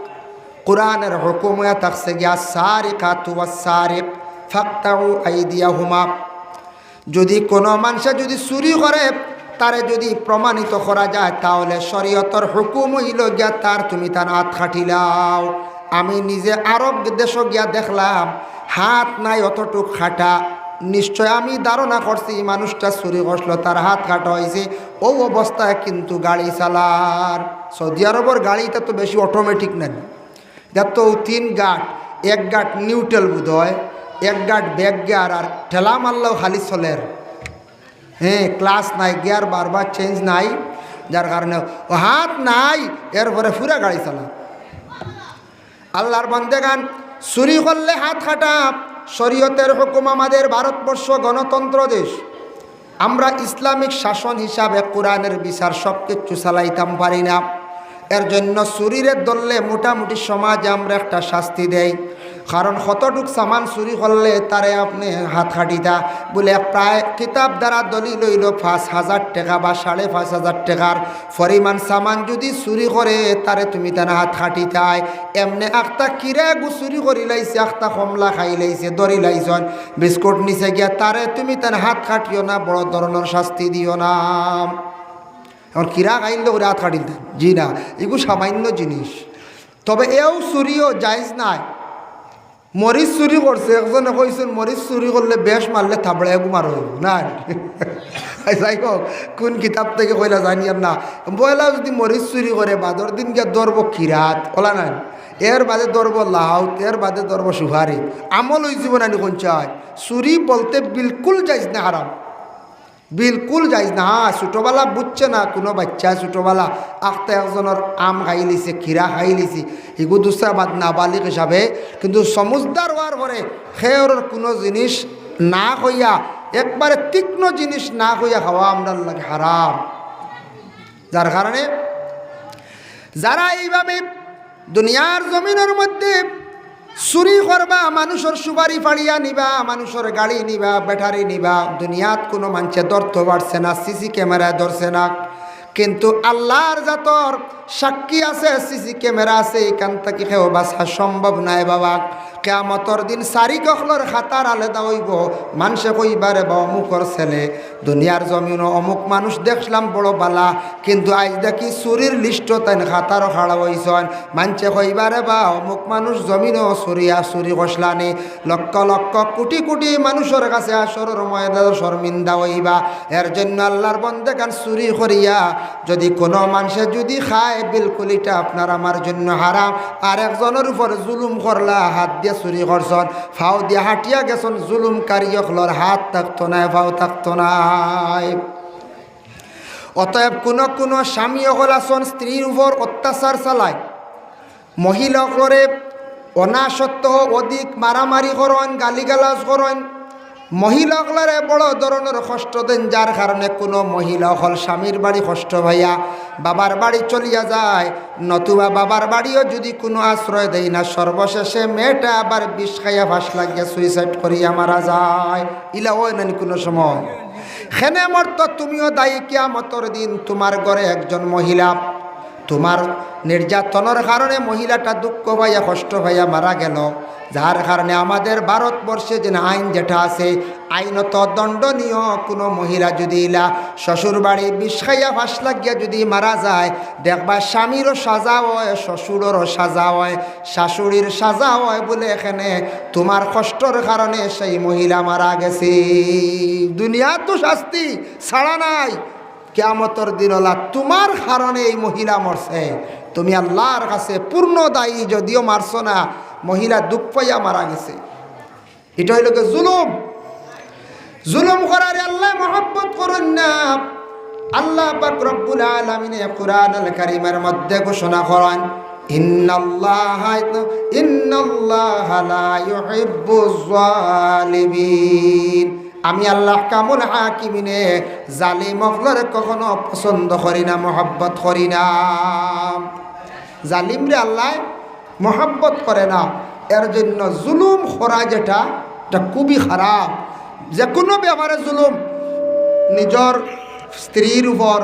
কোরআনের হুকুম হয়ে থাকছে গিয়া সারিকাতু ওয়াস-সারিক ফাকতাউ আইদিয়াহুমা। যদি কোনো মানুষে যদি চুরি করে, তারে যদি প্রমাণিত করা যায়, তাহলে শরীয়তের হুকুম হইল গিয়া তুমি তার হাত খাটিলাও। আমি নিজে আরব দেশ গিয়া দেখলাম, হাত নাই অতটুক খাটা, নিশ্চয় আমি ধারণা করছি মানুষটা চুরি করছিল, তার হাত কাটা হয়েছে। ও অবস্থায় কিন্তু গাড়ি চালার, সৌদি আরবের গাড়িটা তো বেশি অটোমেটিক নেন, যার তো 3 গাট, 1 গাট নিউট্রাল বোধ হয়, 1 গাট ব্যাক গিয়ার, আর ঠেলা মারলেও খালি চলের। হ্যাঁ, ক্লাস নাই, গিয়ার বারবার চেঞ্জ নাই, যার কারণে হাত নাই, এরপরে পুরা গাড়ি চালা। আল্লাহর বান্দাগান, চুরি করলে হাত কাটা শরীয়তের হুকুম। আমাদের ভারতবর্ষ গণতন্ত্র দেশ, আমরা ইসলামিক শাসন হিসাবে কোরআনের বিচার সব কিছু চালাইতাম পারি না। এর জন্য চুরিরে ধরলে মোটামুটি সমাজে আমরা একটা শাস্তি দেই। কারণ কতটুক সামান চুরি করলে তারে আপনি হাত খাটিতা বলে প্রায় কিতাব দ্বারা দলিল হইল 5,000 টাকা বা 5,500 টাকার পরিমাণ সামান যদি চুরি করে তারে তুমি তার হাত খাটিতাই। এমনি আখতা কিরে গু চুরি করি লাইছে, আখতা কমলা খাই লাইছে, দরি লাইছন, বিস্কুট নিচে গিয়া তারে তুমি তার হাত খাটিও না, বড় ধরনের শাস্তি দিও না। এখন কিরা খাইলে ওরা হাত খাটিল জি না, এগুলো সামান্য জিনিস। তবে এও চুরিও জায়েজ নাই। মরিচ চুরি করছে, একজনে কইছেন মরিচ চুরি করলে বেশ মারলে থাবড়ে মার হইব না। যাই হোক, কোন কিতাব থেকে কইলা জানি আর না। বয়লা যদি মরিচ চুরি করে বাদর দিন গিয়ে ধরবো কিরাত ওলা নাই, এর বাদে ধরবো লাউত, এর বাদে ধরবো সুহারি। আমল হয়ে যাব না কোন চাই। চুরি বলতে বিলকুল যাইজ না, হারাম, বিলকুল যাইজ না। হ্যাঁ, ছোটোবেলা বুঝছে না, কোনো বাচ্চা ছোটোবেলা আখতে একজনের আম খাই লিছে, খিরা খাই লিছি, এগু দুসরা বাদ নাবালিক হিসাবে। কিন্তু সমুজদার হওয়ার পরে খেয়ের কোনো জিনিস না হইয়া, একবারে তীক্ষ্ণ জিনিস না হইয়া খাওয়া আমরা লাগে হারাম। যার কারণে যারা এইভাবে দুনিয়ার জমিনের মধ্যে চুরি করবা, মানুষের সুপারি ফাড়িয়া নিবা, মানুষের গাড়ি নিবা, ব্যাটারি নিবা, দুনিয়াত কোনো মানুষে ধরতে পারছে না, সিসি ক্যামেরায় ধরছে না। কিন্তু আল্লাহর জাতর সাক্ষী আছে, সিসি ক্যামেরা আছে, এখান থেকে কেউ বাঁচা সম্ভব নাই বাবা। কিয়ামতের দিন সারি কখলর খাতার আলাদা হইব। মানুষে কইবারে বা অমুকর ছেলে, দুনিয়ার জমিন অমুক মানুষ দেখলাম বড় বালা, কিন্তু আজ দেখি চুরির লিস্ট তাই খাতারও খাড়া হইছেন। মানুষে কইবারে বা অমুক মানুষ জমিনও চুরি কষলানি। লক্ষ লক্ষ কোটি কোটি মানুষের কাছে আসরের ময়দানের শর্মিন্দা হইবা। এর জন্য আল্লাহর বন্দেগান চুরি করিয়া যদি কোনো মানুষে যদি খায়, বিলকুল এটা আপনার আমার জন্য হারাম। আর একজনের উপর জুলুম করলা, হাত দিয়ে চুরি করছন, ফাও দিয়ে হাঁটিয়া গেছন, জুলুমকারী অখলর হাত থাকতো না, ফাও থাকতো নাই। অতএব কোনো স্বামী অকল আসন স্ত্রীর উপর অত্যাচার চালায়, মহিলা অকলরে অনাসত্য অধিক মারামারি করেন, গালিগালাজ করেন, মহিলা অকলরে বড় ধরনের কষ্ট দেন। যার কারণে কোনো মহিলা অকল স্বামীর বাড়ি কষ্ট ভাইয়া বাবার বাড়ি চলিয়া যায়, নতুবা বাবার বাড়িও যদি কোনো আশ্রয় দেয় না, সর্বশেষে মেয়েটা আবার বিষ খাইয়া ফাঁস লাগিয়া সুইসাইড করিয়া মারা যায়। ইলা হয় না কোনো সময়। খেনে মর্ত তুমিও দায়ী কিয়ামতের দিন। তোমার ঘরে একজন মহিলা তোমার নির্যাতনের কারণে মহিলাটা দুঃখ পাইয়া কষ্ট পাইয়া মারা গেল, যার কারণে আমাদের ভারতবর্ষে যে আইন যেটা আছে, আইনত দণ্ডনীয়। কোনো মহিলা যদি ইলা শ্বশুর বাড়ি বিষ খাইয়া ফাঁস লাগিয়া যদি মারা যায়, দেখবা স্বামীরও সাজা হয়, শ্বশুরেরও সাজা হয়, শাশুড়ির সাজা হয়, বলে এখানে তোমার কষ্টর কারণে সেই মহিলা মারা গেছে। দুনিয়া তো শাস্তি ছাড়া নাই, কিয়ামতের দিন হলা তোমার কারণে এই মহিলা মরছে, তুমি আল্লাহর কাছে পূর্ণ দায়ী। যদিও মারছো না, মহিলা দুঃখ পাইয়া মারা গেছে। এটা হইল জুলুম। জুলুম করারে আল্লাহ মহব্বত করুন না। আল্লাহ পাক রব্বুল আলামিন কুরআনুল কারীমের মধ্যে ঘোষণা করেন, ইন্নাল্লাহা লা ইউহিব্বুজ জালিমিন। আমি আল্লাহ কামুল হাকিমিনে জালিম অকলরে কখনো পছন্দ করি না, মহব্বত করি না। জালিমরে আল্লাহ মহব্বত করে না। এর জন্য জুলুম করা যেটা খুবই খারাপ। যে কোনো ব্যাপারে জুলুম, নিজর স্ত্রীর উপর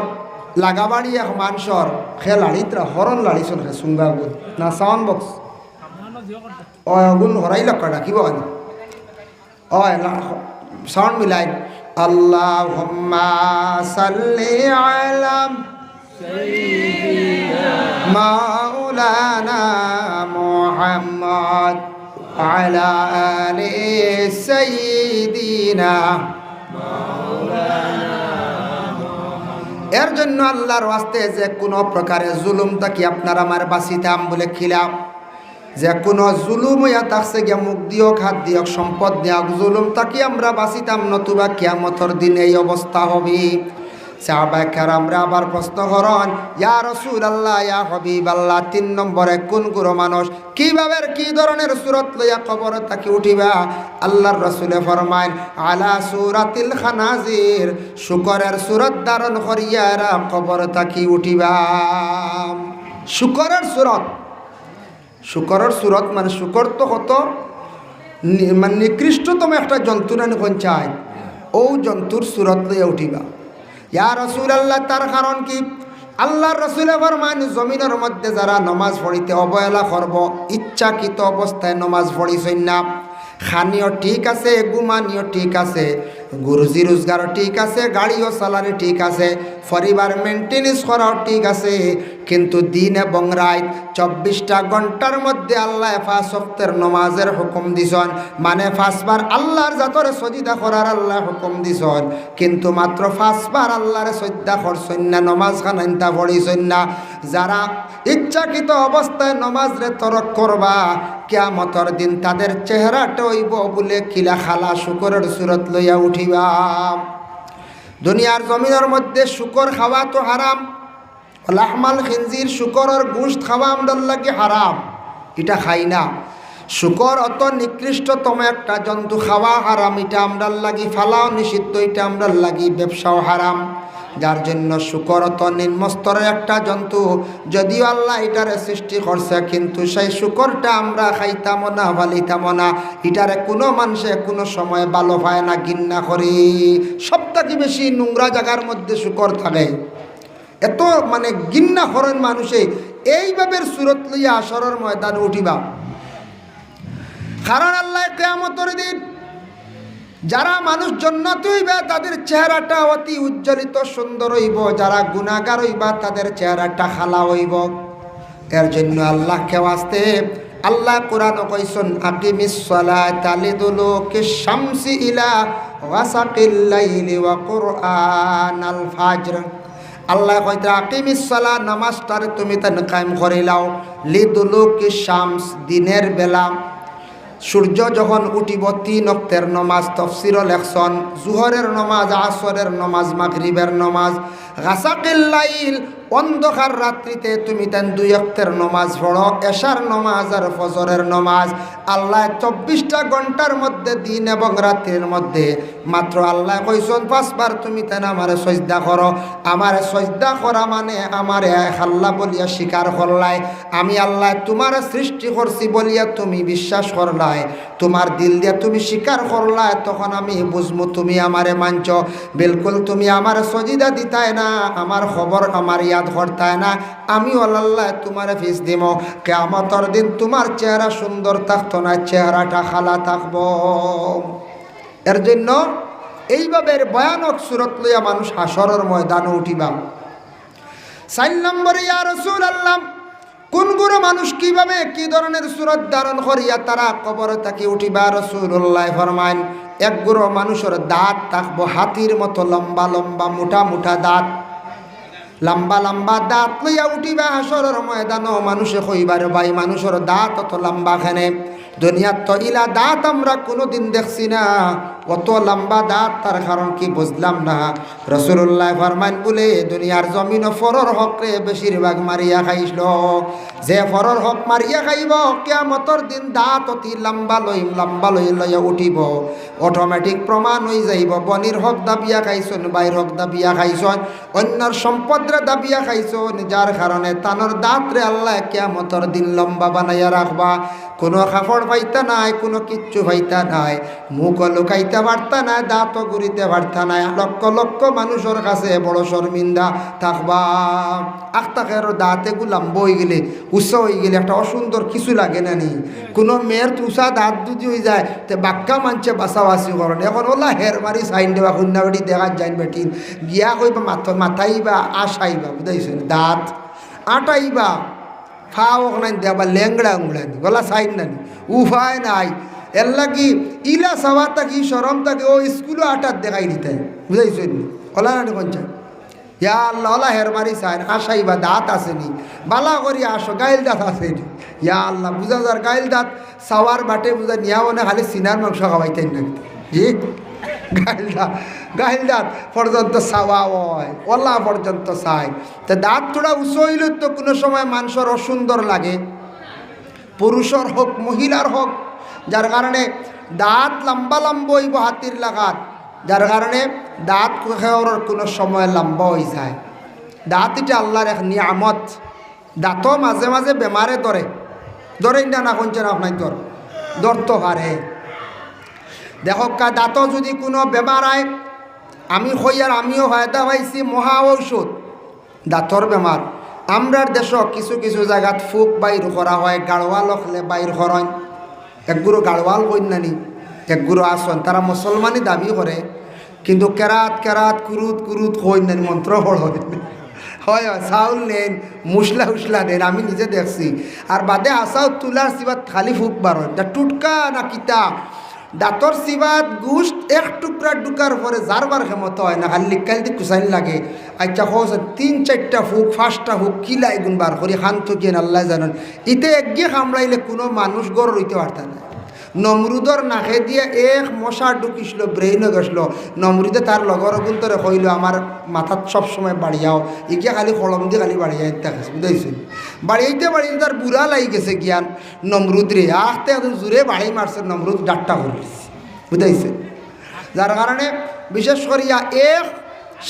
লাগাবাড়ি এক মানুষের সে লাড়িতরা হরণ লাড়িছন সে সুঙ্গা গুণ না সাউন্ড বক্স গুণ হরাই লক্ষ্য রাখিব সাউন্ড মিলাই। আল্লাহুম্মা সাল্লি আলা মাওলানা মুহাম্মদ আলা আলি সাইয়্যিদিনা। এর জন্য আল্লাহর ওয়াস্তে যে কোনো প্রকারের জুলুম তাকে আপনার আমার বাঁচিতাম বলে খিলাম। যে কোনো জুলুম হইয়া থাকছে গিয়া মুখ দিয়ক, হাত দিয়ক, সম্পদ দিয়ক, জুলুম তাকে আমরা বাঁচিতাম, নতুবা কিয়ামতের দিন এই অবস্থা হবে। সাহাবায়ে কেরামরা আবার প্রশ্ন করেন, ইয়া রাসূলুল্লাহ, ইয়া হাবিবাল্লাহ, 3 নম্বরে কোন গুরু মানুষ কিভাবে কি ধরনের সূরত লইয়া কবর থেকে উঠিবা? আল্লাহর রাসূলে ফরমায়, আলা সূরাতিল খানাজির, শুকরের সূরত ধারণ করিয়া এরা কবর থেকে উঠিবা। শুকরের সূরত, শুকরের সূরত মানে শুকর তো কত মানে নিকৃষ্টতম একটা জন্তু না কোন চায়, ও জন্তুর সূরত লইয়া উঠিবা। ইয়া রাসূলুল্লাহ, তার কারণ কি? আল্লাহর রাসূলে ফরমান, জমিনের মধ্যে যারা নামাজ পড়িতে অবহেলা করব, ইচ্ছাকৃত অবস্থায় নামাজ পড়িছেন না, খানিও ঠিক আছে, ঘুমানিও ঠিক আছে, রুজি রোজগারও ঠিক আছে, গাড়িও চালানি ঠিক আছে, পরিবার মেনটেনেন্স করাও ঠিক আছে, কিন্তু দিন এবং রাত 24টা ঘন্টার মধ্যে আল্লাহ 5 ওয়াক্তের নমাজের হুকুম দিছেন, মানে 5 বার আল্লাহর জাতরে সজিদা করার আল্লাহ হুকুম দিছেন, কিন্তু মাত্র 5 বার আল্লাহর সজদা করছেন না, নমাজ খানাইতা পড়িছেন না। যারা ইচ্ছাকৃত অবস্থায় নমাজরে তরক করবা, কিয়ামতের দিন তাদের চেহারাটা হইব বলে কিলা খালা শুকরের সূরত লইয়া উঠিবা। দুনিয়ার জমিনের মধ্যে শুকর খাওয়া তো হারাম, লাহমাল খিনজির, শুকরের গোশত খাওয়া আমরার লাগি হারাম, এটা খাই না। শুকর অত নিকৃষ্টতম একটা জন্তু, খাওয়া হারাম, এটা আমরার লাগি ফালাও নিষিদ্ধ, এটা আমরার লাগি ব্যবসাও হারাম। যার জন্য শুকর অত নিম্নস্তরের একটা জন্তু, যদিও আল্লাহ এটারে সৃষ্টি করছে, কিন্তু সেই শুকরটা আমরা খাইতাম না, ভালিতাম না, এটারে কোনো মানুষে কোনো সময় ভালো পায় না, ঘৃণা করি। সবথেকে বেশি নোংরা জায়গার মধ্যে শুকর থাকে, এত মানে ঘৃণা করেন মানুষে। এইভাবে সূরত লইয়া আসরের ময়দানে উঠিবা, কারণ আল্লাহ কিয়ামতের দিন যারা মানুষ জান্নাতে হইবা তাদের চেহারাটা অতি উজ্জ্বলিত সুন্দর হইব, যারা গুনাহগার হইবা তাদের চেহারাটা খালা হইব। এর জন্য আল্লাহকে ওয়াস্তে আল্লাহ কোরআনে কইছেন, আকিমিস সালাতা লিদুলুকিশ শামসি ইলা ওয়াসাকিল লাইলি ওয়া কুরআনাল ফাজর। আল্লাহ কইতে আকিমিস সালাত, নামাজটারে তুমি তান কায়েম করিলাও, লিদুলুকিশ শামস, দিনের বেলা সূর্য যখন উঠিব 3 ওয়াক্তের নমাজ, তাফসীরও লেখছেন, জোহরের নমাজ, আসরের নমাজ, মাগরিবের নমাজ, গাসাকিল লাইল, অন্ধকার রাত্রিতে তুমি তান 2 ওয়াক্তের নমাজ পড়ো, এশার নমাজ আর ফজরের নমাজ। আল্লাহ 24টা ঘন্টার মধ্যে, দিন এবং রাত্রির মধ্যে মাত্র আল্লাহ কইছেন 5 বার তুমি তান আমারে সজদা করো। আমারে সজদা করা মানে আমারে আল্লাহ বলিয়া স্বীকার করলাই, আমি আল্লাহ তোমার সৃষ্টি করছি বলিয়া তুমি বিশ্বাস করলাই, তোমার দিল দিয়া তুমি স্বীকার করলাই, তখন আমি বুঝবো তুমি আমারে মানছ। বিলকুল তুমি আমার সজিদা দিতায় না, আমার খবর আমার ইয়াদ করতায় না, আমি আল্লাহ তোমার ফিস দিব। কিয়ামতের দিন তোমার চেহারা সুন্দর থাকতো না, চেহারাটা খালা থাকবো। এর জন্য এইভাবে ভয়ানক সূরত লইয়া মানুষ হাসরের ময়দানে উঠিবা। 4 নম্বরে, ইয়া রাসূলুল্লাহ, কোন গুরু মানুষ কিভাবে কি ধরনের সূরত ধারণ করিয়া তারা কবর থেকে উঠিবা? রাসূলুল্লাহ ফরমায়, এক গুরু মানুষের দাঁত থাকবো হাতির মতো লম্বা লম্বা, মোটা মোটা দাঁত, লম্বা লম্বা দাঁত লইয়া উঠিবা হাসরের ময়দানও। মানুষে কইবার, ভাই মানুষের দাঁত অত লম্বা খানে, দুনিয়ার তো ইলা দাঁত আমরা কোনোদিন দেখছি না, অত লম্বা দাঁত, তার কারণ কি বুঝলাম না। রাসূলুল্লাহ ফরমান, বলে দুনিয়ার জমিন ফরর হকরে বেশিরভাগ মারিয়া খাইছিল, যে ফরর হক মারিয়া খাইব কিয়ামতের দিন দাঁত অতি লম্বা লইয়া উঠিব, অটোমেটিক প্রমাণ হয়ে যাইব বনির হক দাবিয়া খাইছন, বাইর হক দাবিয়া খাইছন, অন্যর সম্পদরে দাবিয়া খাইছন, যার কারণে তানোর দাঁতরে আল্লাহ কিয়ামতের দিন লম্বা বানাইয়া রাখবা। কোনো কাপড় পাইতা নাই, কোনো কিচ্ছু পাইতা নাই, মুখ লুকাইতে পারতা নাই, দাঁতও গুড়িতে পারতা নাই, লক্ষ লক্ষ মানুষের কাছে বড় শর্মিন্দা থাকবা। আখতাকের দাঁতে গুলাম বই গেলে, উৎসাহ হয়ে গেলে একটা অসুন্দর কিছু লাগে না নি। কোনো মেয়ের তুষা দাঁত যদি হয়ে যায় তে বাক্কা মানছে বাসাবাসি করেন। এখন ওলা হের মারি সাইন দেবা, খুন্দাবাড়ি দেখা যাইন বেটিন গিয়া কইবা মাথাইবা আশাইবা, বুঝাইছেন, দাঁত আটাইবা, ফাও নাই দেবা, ল্যাংড়া উংড়ানি গলা সাইন নানি, উপায় নাই। এর লাগি ইলা সবার থাকি সরম থাকি ও স্কুলও আটার দেখাই দিতে, বুঝাইছেন, ওলা নানি কঞ্চা, ইয়া আল্লাহ ওলা হের মারি সাইন আশাইবা, দাঁত আসেনি বালা করি আসো, গাইল দাঁত আসেনি, ইয়া আল্লাহ বুঝা যার গাইল দাঁত সাওয়ার বাটে বুঝা নিয়া মনে খালি সিনার মাংস খাওয়াইতেন না জি। গাইল দাঁত পর্যন্ত চাওয়া হয়, ওলা পর্যন্ত চাই। তো দাঁত থোড়া উঁচু হইলে তো কোনো সময় মানুষের অসুন্দর লাগে, পুরুষের হোক মহিলার হোক, যার কারণে দাঁত লম্বা লম্বা হইব হাতির লাগাত, যার কারণে দাঁত খেওয়ার কোনো সময় লম্বা হয়ে যায়। দাঁত এটা আল্লাহর এক নিয়ামত। দাঁতও মাঝে মাঝে বেমারে ধরেন না কোনছেন আপনার ধরতে পারে। দেখো দাঁতও যদি কোনো বেমার হয়, আমি হইয়ার আমিও ফায়দা পাইছি মহা ঔষধ দাঁতর বেমার। আমরার দেশ কিছু কিছু জায়গাত ফুক বাইর করা হয়, গাড়োয়াল হলে বাইর করেন। একগুলো গাড়োয়াল কইনানি একগুলো আসন, তারা মুসলমানই দাবি করে, কিন্তু কেরাত কেরাত কুরুত কুরুত কইনানি মন্ত্র পড় হয় চাউল নেন, মুসলা উসলা নেন, আমি নিজে দেখছি। আর বাদে আসাও তুলার সিবাত খালি ফুক বারণ, যা টুটকা না কিতা দাঁতর সিবাত গুষ্ট এক টুকরা ঢুকার পরে যারবার ক্ষমতা হয় না, খালি লিকাল দিয়ে কুচাইন লাগে। আচ্ছা হোস 3-4টা ফুক 5টা ফুক কিলাই গুণ বার করি খান থকিয়েন আল্লাহ জানেন। ইতে একগিয়ে কামড়াইলে কোনো মানুষ গড় রইতে পারত না। নমরুদর নাকে দিয়ে এক মশা ঢুকিছিল, ব্রেইনও গেছিল। নমরুদে তার লগর গুন্তরে কইল আমার মাথাত সবসময় বাড়িয়াও, ইগিয়া খালি কলম দিয়ে খালি বাড়িয়া দেখাছে, বুঝাইছেন। বাড়িয়াইতে তার বুড়া লাগি গেছে জ্ঞান নমরুদ রে, আখতে একদম জোরে বাড়ি মারছে, নমরুদ ডাট্টা করিস, বুঝাইছেন। যার কারণে বিশেষ করিয়া এক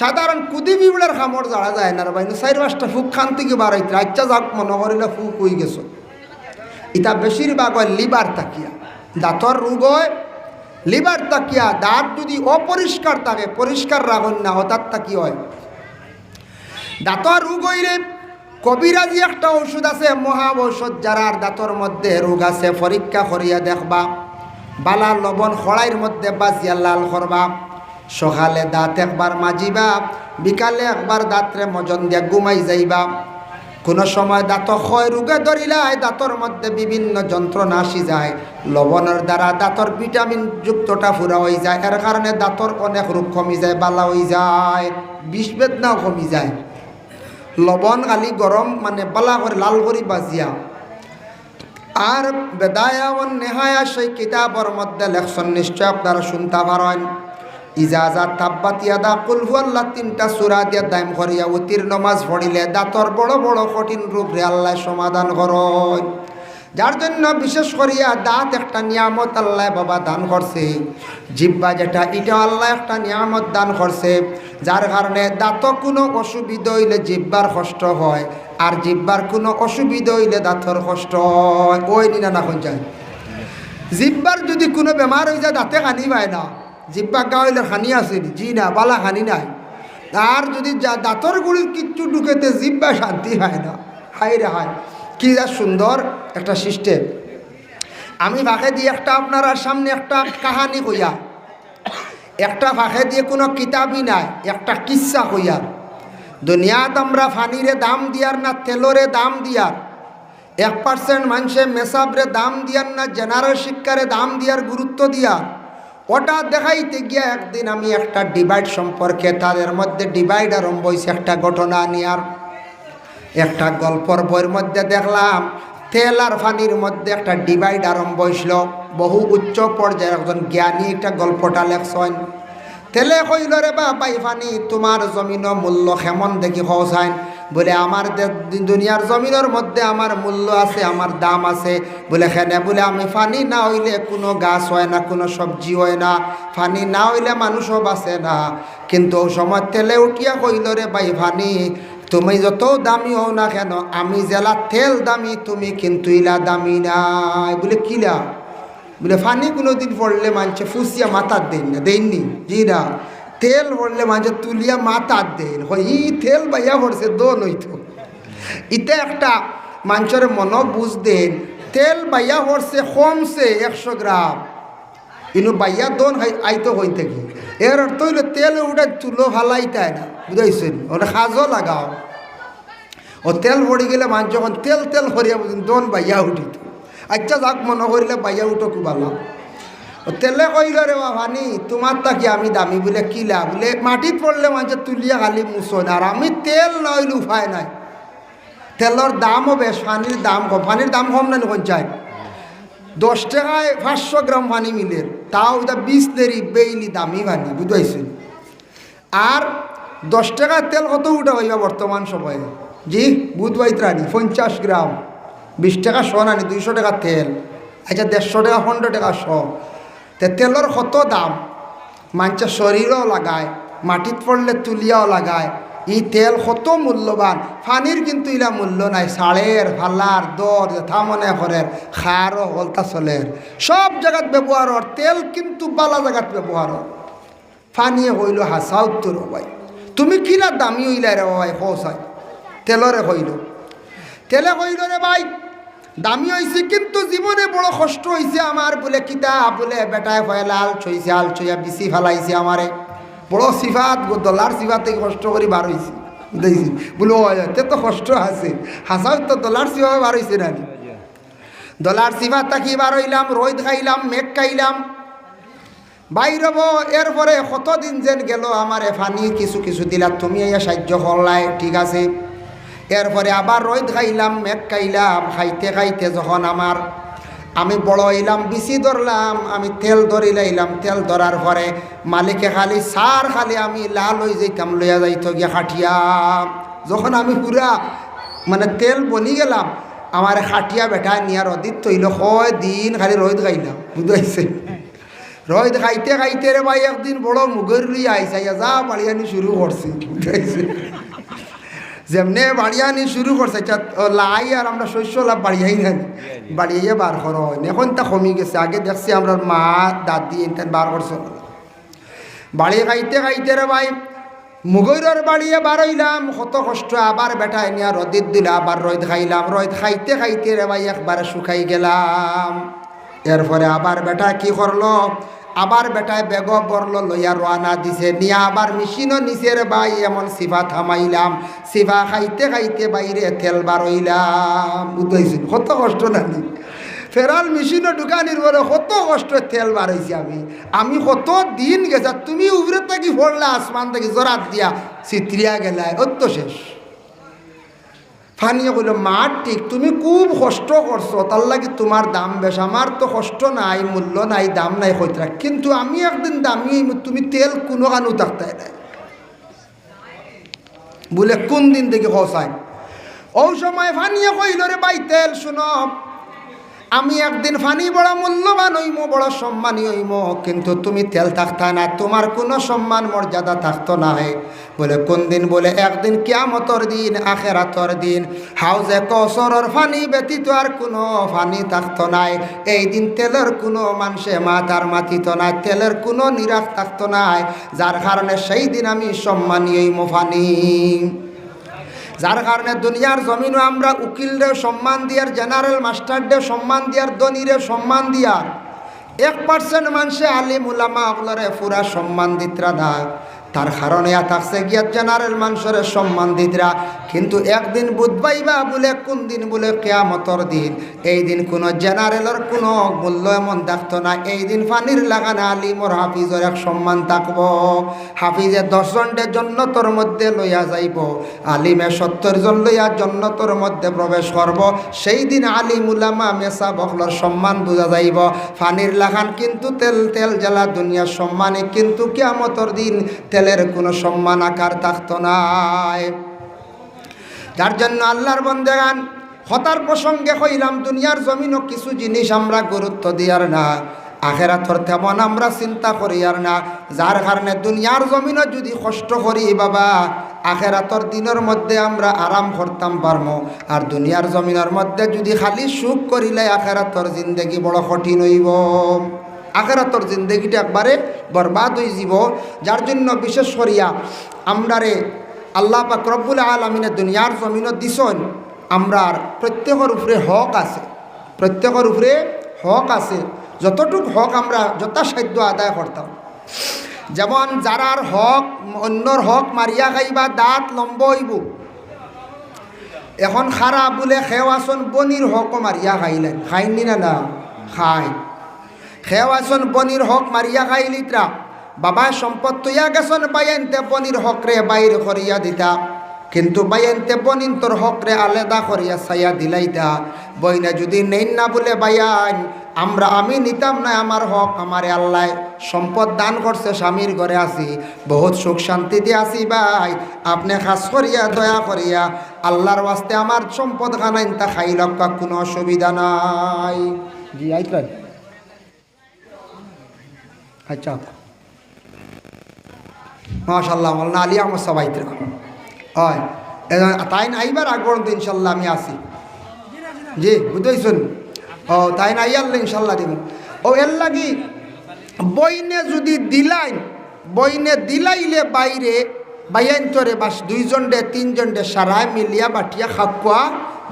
সাধারণ কুদি বিবলার খামর যারা যায় না বাইন 4-5টা ফুক খান থেকে বাড়াইতে, আচ্ছা যাক মনে করিলে ফুক হয়ে গেছ। ইটা বেশিরভাগ হয় লিভার তাকিয়া, দাঁতর রোগ হয় লিভার তাকিয়া। দাঁত যদি অপরিষ্কার থাকে, পরিষ্কার রাখুন না, হঠাৎ তাকি হয় দাঁতর রোগ হইলে কবিরাজি একটা ওষুধ আছে, মহা ঔষধ। যারা দাঁতর মধ্যে রোগ আছে পরীক্ষা করিয়া দেখবা, বালা লবণ খড়াইয়ের মধ্যে বাজিয়া লাল করবা, সকালে দাঁত একবার মাজিবা, বিকালে একবার দাঁতরে মজন দিয়া ঘুমাই যাইবা। কোনো সময় দাঁত ক্ষয় রোগে ধরিলাই, দাঁতর মধ্যে বিভিন্ন যন্ত্রণা আসি যায়, লবণের দ্বারা দাঁতর ভিটামিন যুক্তটা ফুরা হয়ে যায়, এর কারণে দাঁতর অনেক রোগ কমি যায়, বালা হয়ে যায়, বিষ বেদনাও কমি যায়। লবণ খালি গরম মানে বালা করে লাল করি বাজিয়া। আর বেদায়া ও নেহায়া সেই কিতাবর মধ্যে লেখছেন, নিশ্চয় আপনারা শুনতে পারেন, ইজাজা তাব্বাতিয়াদা কুল হুয়াল্লাহ 3টা সূরা দিয়া দাইম করিয়া উতির নমাজ পড়িলে দাঁতর বড় বড় কঠিন রোগ রে আল্লাহ সমাধান করেন। যার জন্য বিশেষ করিয়া দাঁত একটা নিয়ামত আল্লাহ বাবা দান করছে, জিহ্বা যেটা এটা আল্লাহ একটা নিয়ামত দান করছে। যার কারণে দাঁত কোনো অসুবিধা হইলে জিহ্বার কষ্ট হয়, আর জিহ্বার কোনো অসুবিধা হইলে দাঁতর কষ্ট হয়। ওই নিনা না কোন যায় জিহ্বার যদি কোনো বেমার হয়ে যায় দাঁতে খানি পায় না, জিব্বা গাওয়াইলে খানি আছে জি না, বালা খানি নাই। আর যদি দাঁতর গুড়ির কিচ্ছু ঢুকেতে জিব্বা শান্তি হয় না। হাই রে হাই, কি যা সুন্দর একটা সিস্টেম। আমি ফাঁকে দিয়ে একটা আপনার সামনে একটা কাহানি কইয়া, একটা ফাঁকে দিয়ে কোনো কিতাবই নাই, একটা কিচ্ছা কইয়ার। দুনিয়াত আমরা ফানিরে দাম দিয়ার না তেলরে দাম দিয়ার, 1% মানুষে মেসাবরে দাম দিয়ার না জেনারেল শিক্ষারে দাম দিয়ার গুরুত্ব দিয়ার। ওটা দেখাইতে গিয়া একদিন আমি একটা ডিভাইড সম্পর্কে, তাদের মধ্যে ডিভাইড আরম্ভ হয়েছে একটা ঘটনা নিয়ার। একটা গল্পর বইয়ের মধ্যে দেখলাম তেল আর পানির মধ্যে একটা ডিভাইড আরম্ভ হয়েছিল। বহু উচ্চ পর্যায়ের একজন জ্ঞানী একটা গল্পটা লেখছেন। তেলে কইল রে বাই পানি, তোমার জমিনের মূল্য কেমন দেখি হসাইন। বলে আমার দুনিয়ার জমিনের মধ্যে আমার মূল্য আছে, আমার দাম আছে। বলে খেনে বলে আমি পানি না হইলে কোনো গাছ হয় না, কোনো সবজি হয় না, পানি না হইলে মানুষও বাঁচে না। কিন্তু ওই সময় তেলে উঠিয়া কইল রে ভাই পানি, তুমি যত দামি হও না কেন, আমি জেলা তেল দামি, তুমি কিন্তু ইলা দামি নাই। বলে কিলা? বলে ফানি কোনোদিন পড়লে মানছে ফুসিয়া মাথার দেন না, দেননি জি না। তেল পড়লে মানছে তুলিয়া মাথার দেন, হয় ই তেল বাইয়া পড়ছে দোন হইতো। ইতে একটা মানুষের মন বুঝ দেন, তেল বাইয়া পড়ছে কমছে 100 গ্রাম, কিন্তু বাইয়া দোন আইতো হই থেকে। এর অর্থ হইলে তেল উঠে তুলো ভালাইতাই না, বুঝাইছেন? ওটা সাজও লাগাও। ও তেল পড়ে গেলে মানুষ যখন তেল তেল করিয়া বুঝেন দোন বাইয়া উঠিত। আচ্ছা যাক মনে করিলে বাইয়া উঠো খুব ভালো। তেলে কইল রে ভানি, তোমার তাকি আমি দামি। বলে কিলা? বলে মাটিত পড়লে মানুষের তুলিয়া খালি মুছন, আর আমি তেল নইলে উপায় নাই। তেলের দামও বেশ, পানির দাম কম। পানির দাম কম না কোন চাই? 10 টাকায় 500 গ্রাম পানি মিলে, তাও এটা 20 দেরি বেইলি দামি পানি, বুঝাইছেন। আর 10 টাকার তেল কত উঠা হইবা বর্তমান সময়ে? জি বুধবাই ত্রাণী 50 গ্রাম, 20 টাকা শ নানি, 200 টাকার তেল। আচ্ছা 150 টাকা 15 টাকা শ। তেলের কত দাম, মানুষের শরীরও লাগায়, মাটিত পড়লে তুলিয়াও লাগায়। এই তেল কত মূল্যবান, পানির কিন্তু ইলা মূল্য নাই। সাড়ের ফালার দর যথা মনে করেন, খারও হলতা চলের, সব জায়গাত ব্যবহার হর। তেল কিন্তু বালা জায়গাত ব্যবহার হর। পানি হইল হাসা উত্তর ভাই, তুমি কিলা দামি হইলাই রে ভাই, খোসাই তেলরে হইল। তেলে হইল রে ভাই দামি হয়েছে, কিন্তু জীবনে বড় কষ্ট হয়েছে আমার। বলে কিতা বলে বেটায় ফয়লা আল ছইছে, আল ছইয়া বিচি ফেলাইছে আমারে। বড় সিফাত ডলার সিফাত থেকে কষ্ট করে বার হয়েছি, বুঝেছি বলে তে তো কষ্ট আছে। হাসাও তো ডলার সিফা বার হয়েছে না, ডলার সিফাত থাকি বার হইলাম, রোদ খাইলাম, মেঘ খাইলাম, বাইরব। এরপরে কতদিন যেন গেল, আমার ফানি কিছু কিছু দিলা, তুমি এই সাহায্য করলাই, ঠিক আছে। এরপরে আবার রোদ খাইলাম, মেঘ খাইলাম, খাইতে খাইতে যখন আমি বড় হইলাম, বিচি ধরলাম, আমি তেল ধরি লাইলাম। তেল ধরার পরে মালিকে খালি সার খালি আমি লাল হয়ে যাইতাম, লইয়া যাইত গিয়া খাটিয়া। যখন আমি পুরা মানে তেল বনি গেলাম, আমার খাটিয়া বেটা নিয়া রদিত তৈল, কয় দিন খালি রোদ খাইলাম, বুঝাইছে। রোদ খাইতে খাইতে রে ভাই একদিন বড় মুগের লইয়া আইসা, যা বাড়িয়ানি শুরু করছি, বুঝাইছে। যেমনে বাড়িয়ানি শুরু করছে, লাই আর আমরা শস্য লাভ বাড়িয়াই না, বাড়িয়ে বার করা হয়। এখন তা কমে গেছে। আগে দেখছি আমরা মা দাদি এনতেন বার করছে। বাড়ি খাইতে খাইতে রে ভাই মুগৈরের বাড়িয়ে বার হইলাম, কত কষ্ট। আবার বেটা এনিয়া রদিত দিল, আবার রোদ খাইলাম। রোদ খাইতে খাইতে রে ভাই একবারে শুকাই গেলাম। এরপরে আবার বেটা কি করলো, আবার বেটায় বেগ বরল, লইয়া রোয়ানা দিছে, নিয়ে আবার মেশিনও নিচের ভাই এমন সিফা থামাইলাম। সিফা খাইতে খাইতে বাইরে তেল বার হইলাম, বুঝতেছেন কত কষ্ট নানি। ফেরাল মেশিনও ঢুকানির পরে কত কষ্ট তেল বার হয়েছি আমি কত দিন গেছে। তুমি উপরে থাকি পড়লে, আসমান থেকে জরাত দিয়া চিত্রিয়া গেলায়, অত শেষ। ফানিয়ে কইল মা ঠিক, তুমি খুব কষ্ট করছো, তার লাগে তোমার দাম বেশ। আমার তো কষ্ট নাই, মূল্য নাই, দাম নাই হইতরা, কিন্তু আমি একদিন দামি, তুমি তেল কোনো কানু থাকতে নাই। বলে কোন দিন থেকে খসাই? ও সময় ফানিয়ে কইল রে ভাই তেল শুনো, আমি একদিন ফানি বড় মূল্যবান হইম, বড় সম্মানী হইম, কিন্তু তুমি তেল থাকতা না, তোমার কোনো সম্মান মর্যাদা থাকতো না। বলে কোন দিন? বলে একদিন কিয়ামতর দিন, আখেরাতর দিন। হাউজে কসরর ফানি ব্যতীত আর কোনো ফানি থাকতো নাই। এই দিন তেলের কোনো মানুষে মাথার মাথিত নাই, তেলের কোনো নিরাশ থাকতো নাই, যার কারণে সেই দিন আমি সম্মানী হইম ফানি। যার কারণে দুনিয়ার জমিনও আমরা উকিলরে সম্মান দিয়ার, জেনারেল মাস্টারডে সম্মান দিয়ার, ধনীরে সম্মান দিয়ার, 1% মানুষে আলিম উলামা ওগুলোরে পুরা সম্মান দিতরা না। তার কারণে থাকছে গিয়া জেনারেল মানুষের সম্মান দিতরা। কিন্তু একদিন বুধবাইবা বলে কোন দিন? বলে কিয়ামতর দিন। এই দিন কোনো জেনারেলের কোনো মূল্য এমন থাকতো না। এই দিন ফানির লাগানা আলিমর হাফিজের এক সম্মান থাকব। হাফিজে 10 জনের জন্নতর মধ্যে লইয়া যাইব, আলিমে 70 জন লইয়া জন্নতর মধ্যে প্রবেশ করব। সেই দিন আলিম উলামা মেসা বকলর সম্মান বোঝা যাইব। ফানির লাগান কিন্তু তেল, তেল জ্বালা দুনিয়ার সম্মানে, কিন্তু কিয়ামতর দিন তেলের কোনো সম্মান আকার থাকতো নাই। যার জন্য আল্লাহর বন্দেগান হতার প্রসঙ্গে কইলাম, দুনিয়ার জমিনও কিছু জিনিস আমরা গুরুত্ব দিয়ার না, আখেরাতর তেমন আমরা চিন্তা করি আর না। যার কারণে দুনিয়ার জমিনও যদি কষ্ট করি বাবা, আখেরাতর দিনের মধ্যে আমরা আরাম করতাম পারবো। আর দুনিয়ার জমিনের মধ্যে যদি খালি সুখ করিলে, আখেরাতর জিন্দেগি বড় কঠিন হইব। আখেরাতর জিন্দেগিটা একবারে বরবাদ হয়ে যাব। যার জন্য বিশেষ করিয়া আমরারে আল্লাহ পাক রব্বুল আলামিনে দুনিয়ার জমিনত দিছেন, আমরার প্রত্যেকের উপরে হক আছে, প্রত্যেকের উপরে হক আছে। যতটুক হক আমরা যথাসাধ্য আদায় করতাম। যেমন যারার হক, অন্যর হক মারিয়া খাইবা, দাঁত লম্ব হইব। এখন খারা বলে খেওয়াছন বনির হকও মারিয়া খাইলেন, খাইনি না? না খাই। খেওয়াছন বনির হক মারিয়া খাইলিত্রা, বাবা সম্পদ তৈয়া গেছন বাইনতে বনির হকরে বাইর করিয়া দিতা, কিন্তু বাইনতে বনিন তোর হকরে আলাদা করিয়া ছাইয়া দিলাইতা। বইনা যদি নেই না বলে বাইন, আমি নিতাম না আমার হক আমারে আল্লাহ সম্পদ দান করছে, স্বামীর ঘরে আছি, বহুত সুখ শান্তিতে আছি ভাই, আপনি খাস করিয়া দয়া করিয়া আল্লাহর ওয়াস্তে আমার সম্পদ খানাইন তা খাই লক্কা, কোনো অসুবিধা নাই। জি আইতেন আচ্ছা মাশাআল্লাহ মৌলানা আলী আহমদ সাহেব আইতেন হয় তাই না আইবার আগ পর্যন্ত ইনশাল্লাহ আমি আসি। জি বুঝতেছেন? ও তাই না আইয়াল্লা ইনশাল্লাহ দিব। ও এর লাগি বইনে যদি দিলাইন, বইনে দিলাইলে বাইরে বাইয়ান্তরে বাস 2 জনডে 3 জনডে সারায় মিলিয়া বাটিয়া খাকুয়া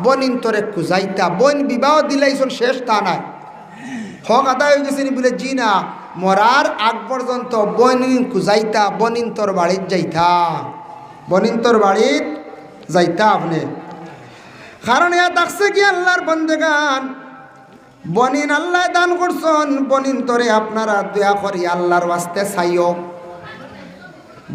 বনিন্তরে খুঁজাইতা, বইন বিবাহ দিলাইছন শেষ তা নাই, হক আদায় হয়ে গেছে বলে জি না, মরার আগ পর্যন্ত বনিন খুঁজাইতা, বনিন্তর বাড়িত যাইতা, বনিন্তর বাড়িত যাইতা আপনি। কারণ ইয়া দেখছে কি আল্লাহর বন্দেগান বনিন আল্লাহ দান করছেন, বনিন তরে আপনারা দয়া করি আল্লাহর ওয়াস্তে চাইও।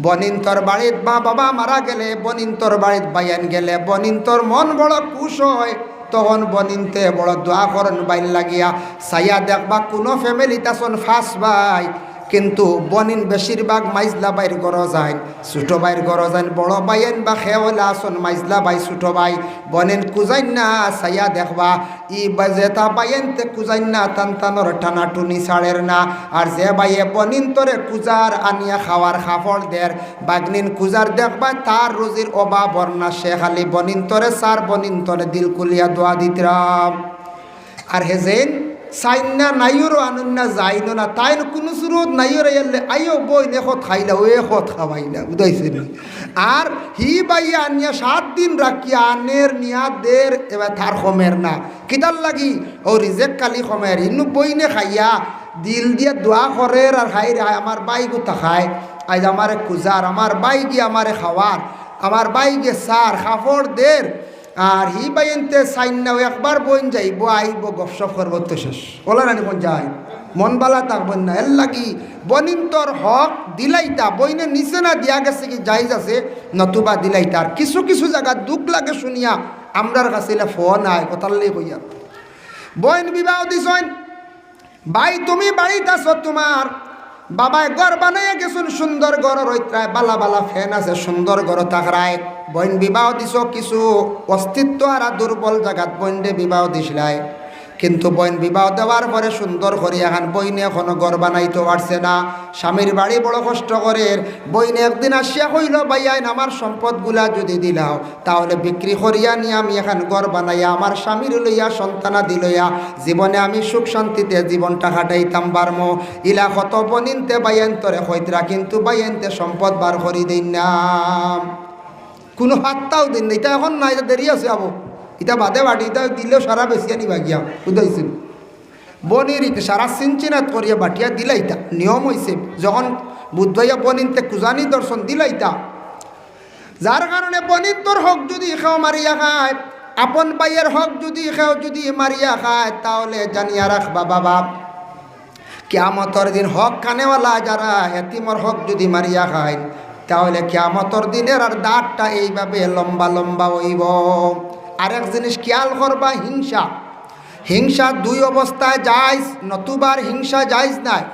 বনিন তোর বাড়িত মা বাবা মারা গেলে, বনিন তোর বাড়িত বাইয়ান গেলে, বনিন তোর মন বড় খুশ হয়, তখন বনিনতে বড় দোয়া করেন বাইন লাগিয়া চাইয়া দেখবা কোনো ফ্যামিলিতে আসন ফাঁস ভাই, কিন্তু বনিন বেশিরভাগ মাইজলা বাইর গড় যায়, ছোটো বাইর গড় যায়, বড় বাইন বা খেওলা আসন মাইজলা বাই ছোটো ভাই বনিন কুজাইন না, চাইয়া দেখবা ই যেটা বাইনতে কুজাইন না টান টানোর টানা টুনি ছাড়ের না, আর যে বাইয়ে বনিন তোরে কুজার আনিয়া খাওয়ার খাফড় দের বাগনিন কুজার দেখবা তার রুজির অভাব না, সে খালি বনিন তোরে সার বনিন তোরে দিল কুলিয়া দোয়া দিতরাম। আর হেজেন সাইন্না নাইরো আনন্না যাইনো না, তাই কোনো সুরত নাইরে এলে আইও বই নেখত খাইলা ও এখত খাওয়াইলা বুঝাইছে। আর হি বাইয়া আনিয়া 7 দিন রাখিয়া আনের নিয়া দের এবার তার খমের না, কিতার লাগি ও রিজেক কালি খমের ইনু বই নে খাইয়া দিল দিয়া দোয়া করে আর খাই রে আমার বাই গুতা খায়, আজ আমারে খুঁজার, আমার বাই গিয়ে আমারে খাওয়ার, আমার বাই গিয়ে সার খাফড় দের, আর হি বাইনতে সাইন নাও একবার বইন যাইব আইব গপসপ করব তো শেষ বলা রানি কোন যায় মন বালা থাকবেন না। এর লাগি বনিন্তর হক দিলাইতা, বইনে নিচে না দিয়া গেছে কি জায়জ আছে নতুবা দিলাইতা। আর কিছু কিছু জায়গা দুঃখ লাগে শুনিয়া আমরার কাছে ফোন আয় কথাল্লি কইয়া বইন বিবাহ দিছইন ভাই, তুমি বাড়িতে আছো, তোমার বাবায় ঘর বানাইয়া গেছুন, সুন্দর ঘর রইত্রায়, বালা বালা ফ্যান আছে, সুন্দর ঘর থাকরায়, বইন বিবাহ দিছ কিছু অস্তিত্ব আর দুর্বল জায়গাত বইনরে বিবাহ দিছিলাই, কিন্তু বইন বিবাহ দেওয়ার পরে সুন্দর করে এখন বইনে এখনো ঘর বানাইতে পারছে না, স্বামীর বাড়ি বড় কষ্ট করে, বইনে একদিন আসিয়া কইল ভাইয়াইন আমার সম্পদগুলা যদি দিলাও তাহলে বিক্রি করিয়া নিয়ে আমি এখন ঘর বানাইয়া আমার স্বামীর লইয়া সন্তানাদি লইয়া জীবনে আমি সুখ শান্তিতে জীবনটা কাটাইতাম পারমো। ইলা কত বনিনতে বাইয়ান্তরে হইতরা, কিন্তু বাইয়ানতে সম্পদ বার করি দিন না, কোনো হাতটাও দিন না, এটা এখন না, এটা দেরি আছে আবো, এটা বাদে বাটি এটা দিলেও সারা বেশিয়া নিবা গিয়া বুঝাইছিল বনির সারা সিনচিনাত করিয়া বাটিয়া দিলাইতা নিয়ম হয়েছে, যখন বুধবাইয়া বনিনতে কুজানি দর্শন দিলাইতা, যার কারণে বনিন তোর হক যদি খেও মারিয়া খায়, আপন বাইয়ের হক যদি খেও যদি মারিয়া খায়, তাহলে জানিয়া রাখবা বাবা কিয়ামতের দিন হক কানেওয়ালা যারা এতিমর হক যদি মারিয়া খায়, তাহলে কিয়ামতের দিনের আর দাঁতটা এইভাবে লম্বা লম্বা হইব। আরেক জিনিস খেয়াল করবা, হিংসা, হিংসা 2 অবস্থায় যাইজ, নতুবার হিংসা যাইজ নাই।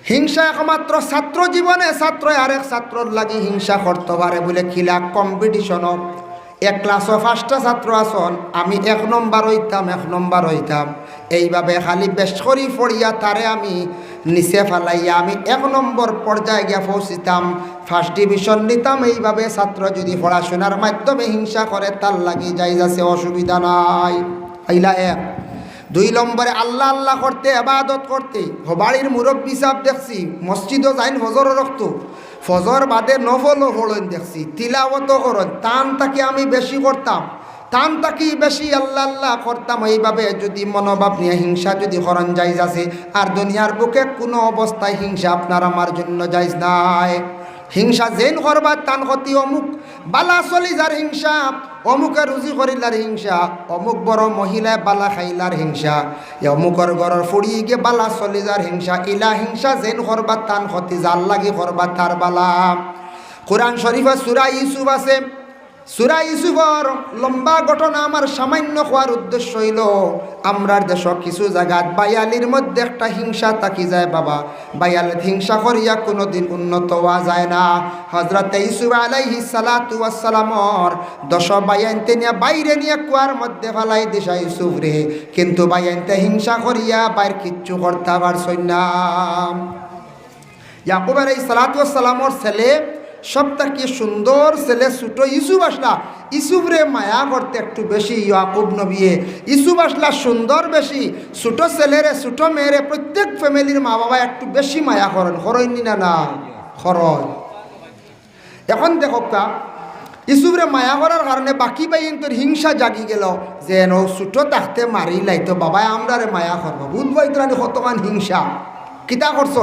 হিংসা একমাত্র ছাত্র জীবনে ছাত্র আরেক ছাত্রর লাগি হিংসা করতে পারে বলে খিলা কম্পিটিশন, এক ক্লাসও 5টা ছাত্র আসন, আমি 1 নম্বর হইতাম 1 নম্বর হইতাম, এইভাবে খালি বেশ করি পড়িয়া তারে আমি নিচে ফেলাইয়া আমি 1 নম্বর পর্যায়ে গিয়া পৌঁছিতাম, 1st ডিভিশন নিতাম। এইভাবে ছাত্র যদি পড়াশোনার মাধ্যমে হিংসা করে তার লাগি যাই যাচ্ছে অসুবিধা নাই। আইলা 1 2 নম্বরে আল্লাহ আল্লাহ করতে ইবাদত করতে, বাড়ির মুরব্বী সাহেব দেখছি মসজিদও যাইন ফজর রক্ত, ফজর বাদে নফলও পড়েন দেখছি, তিলাওয়াত করেন, টান তাকে আমি বেশি করতাম, টান তাকি বেশি আল্লাহ আল্লাহ করতাম। এইভাবে যদি মনোভাব নিয়ে হিংসা যদি করন যাইজ আছে, আর দুনিয়ার বুকে কোনো অবস্থায় হিংসা আপনার আমার জন্য যাইজ নাই। হিংসা যেন করবা টান ক্ষতি অমুক বালা চলি যার হিংসা, অমুকে রুজি করিলার হিংসা, অমুক বড় মহিলায় বালা খাইলার হিংসা, অমুকর ঘরের ফুড়ি গিয়ে বালা চলি যার হিংসা, ইলা হিংসা যেন করবা টান ক্ষতি যার লাগি করবা তার বালা। কোরআন শরীফে সূরা ইউসুফ আছে, সূরা ইউসুফর লম্বা ঘটনা আমার সামান্য হওয়ার উদ্দেশ্য হইল আমরার দেশ কিছু জায়গাত বায়ালির মধ্যে একটা হিংসা থাকি যায় বাবা। বায়ালের হিংসা করিয়া কোনোদিন উন্নত হওয়া যায় না। হযরত ইউসুফ আলাইহিস সালাতু ওয়াস সালামর 10 বায়ানতে নিয়ে বাইরে নিয়ে কুয়ার মধ্যে ফেলাই দিশা ইউসুফ রে, কিন্তু বায়ানতে হিংসা করিয়া বাইর কিচ্ছু করতে পারছই না। ইয়াকুব আলাইহিস সালাতু ওয়াস সালামর ছেলে সবথেকে সুন্দর ছেলে ছোট ইউসুফ আসলা। ইউসুফ রে মায়া করতে একটু বেশি ইয়াকুব নবিয়ে। ইউসুফ আসলা সুন্দর বেশি, ছোট ছেলেরে ছোট মেয়েরে প্রত্যেক ফ্যামিলির মা বাবা একটু বেশি মায়া করেন, হরইনি না না হরয়। এখন দেখো কা ইউসুফরে মায়া করার কারণে বাকি বাইন তোর হিংসা জাগি গেল যে নো ছোট থাকতে মারি লাইতো বাবা আমরা রে মায়া করবো বুধ বাইতরানি কতমান হিংসা কিতা করছ।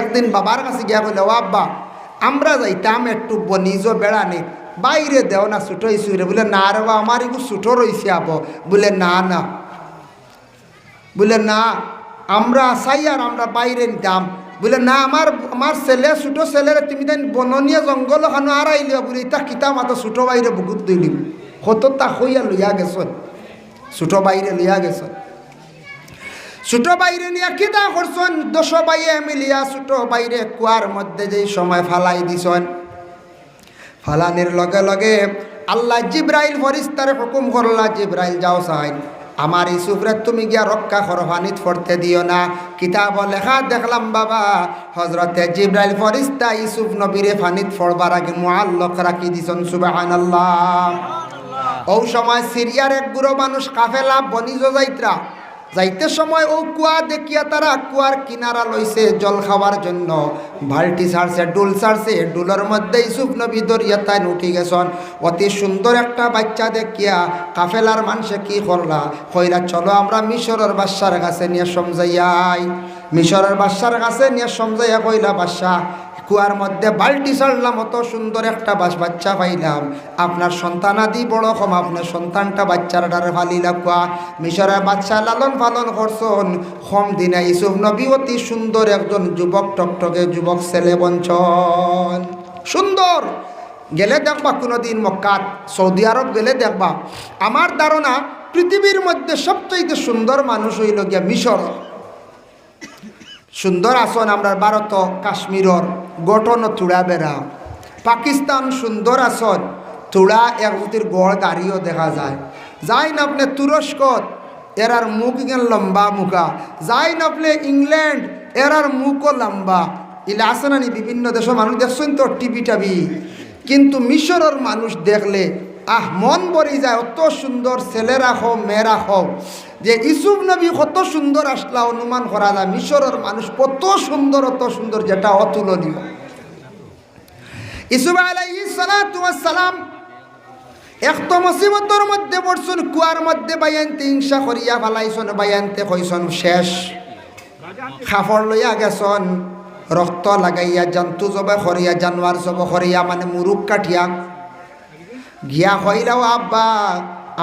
একদিন বাবার কাছে গিয়া বলে ও আব্বা আমরা যাইতাম একটু বনিজ বেড়ানি, বাইরে দেও না ছোটো ইসুরে। বলে না রে বা আমার একটু ছোটো রয়েছে আব। বলে না না, বলে না আমরা চাই আর আমরা বাইরে নিতাম। বলে না আমার আমার ছেলে ছোটো ছেলের তুমি তাই বননীয় জঙ্গল খানো আর আইলিয়া বলে ইতা কিতা মাতো ছোটো বাইরে বুকুত দিলি কত তা হইয়া লইয়া গেছ, ছোটো বাইরে লইয়া গেছ। ছোট বাইরে নিয়ে কিতা করছেন 10 বাইয়ে মিলিয়া ছোট বাইরে কুয়ার মধ্যে যেই সময় ফালাই দিছেন, ফালানির লগে লগে আল্লাহ জিব্রাইল ফরিস্তারে হুকুম করলা জিব্রাইল যাও চাই আমার ইউসুফরে তুমি গিয়া রক্ষা করো, পানিত পড়তে দিও না। কিতাব লেখা দেখলাম বাবা হযরতে জিব্রাইল ফরিস্তা ইউসুফ নবীরে পানিত পড়বার আগে মুআল্লাক রাখি দিছেন। সুবহানাল্লাহ। ও সময় সিরিয়ার এক গুরু মানুষ কাফেলা বনিজ যাইত্রা যাইতে সময় ও কুয়া দেখিয়া তারা কুয়ার কিনারা লইছে জল খাওয়ার জন্য। বালটি ছাড়ছে, ডুল ছাড়ছে, ডুলের মধ্যে ইউসুফ নবী দরিয়া তাই উঠি গেছেন। অতি সুন্দর একটা বাচ্চা দেখিয়া কাফেলার মানুষে কি করলা কইরা চলো আমরা মিশরের বাদশার কাছে নিয়ে সমঝাইয়াই। মিশরের বাদশার কাছে নিয়ে সমঝাইয়া কইলা বাদশা কুয়ার মধ্যে বালটি ছাড়লাম, অত সুন্দর একটা বাচ্চা পাইলাম, আপনার সন্তান আদি বড় কম, আপনার সন্তানটা বাচ্চার ডারে ফালিলা কুয়া। মিশরের বাচ্চা লালন পালন করছেন, কম দিনে ইউসুফ নবী অতি সুন্দর একজন যুবক টকটকে যুবক ছেলে বঞ্চন সুন্দর। গেলে দেখবা কোনোদিন মক্কাত সৌদি আরব গেলে দেখবা আমার ধারণা পৃথিবীর মধ্যে সবচেয়ে সুন্দর মানুষ হইল গিয়া মিশর। সুন্দর আসন আমরা ভারত কাশ্মীরর গঠন তুড়া বেড়া। পাকিস্তান সুন্দর আসন তুড়া একজুতির গড় দাঁড়িয়েও দেখা যায়। যাই না আপনি তুরস্ক এরার মুখ গেল লম্বা মুখা, যাই না আপনি ইংল্যান্ড এরার মুখও লম্বা। ইলা আসেনানি বিভিন্ন দেশের মানুষ দেখছেন তো টিভি টাবি, কিন্তু মিশরের মানুষ দেখলে মন ভরি যায়। অত সুন্দর ছেলেরা হোক মেয়েরা হোক, যে ইউসুফ নবী কত সুন্দর আসলা অনুমান করা যায়। মিশরের মানুষ কত সুন্দর, অত সুন্দর যেটা অতুলনীয়। ইউসুফ আলাইহিস সালাতু ওয়াস সালাম এত মুসিবতের মধ্যে পড়ছেন, কুয়ার মধ্যে বাইয়ানতে হিংসা করিয়া ফেলাইছেন, বাইয়ানতে কইছেন শেষ। খাফড় লইয়া গেছেন, রক্ত লাগাইয়া জন্তু জবে করিয়া জানোয়ার জব করিয়া মানে মুরুখ কাঠিয়া গিয়া হইলাও আব্বা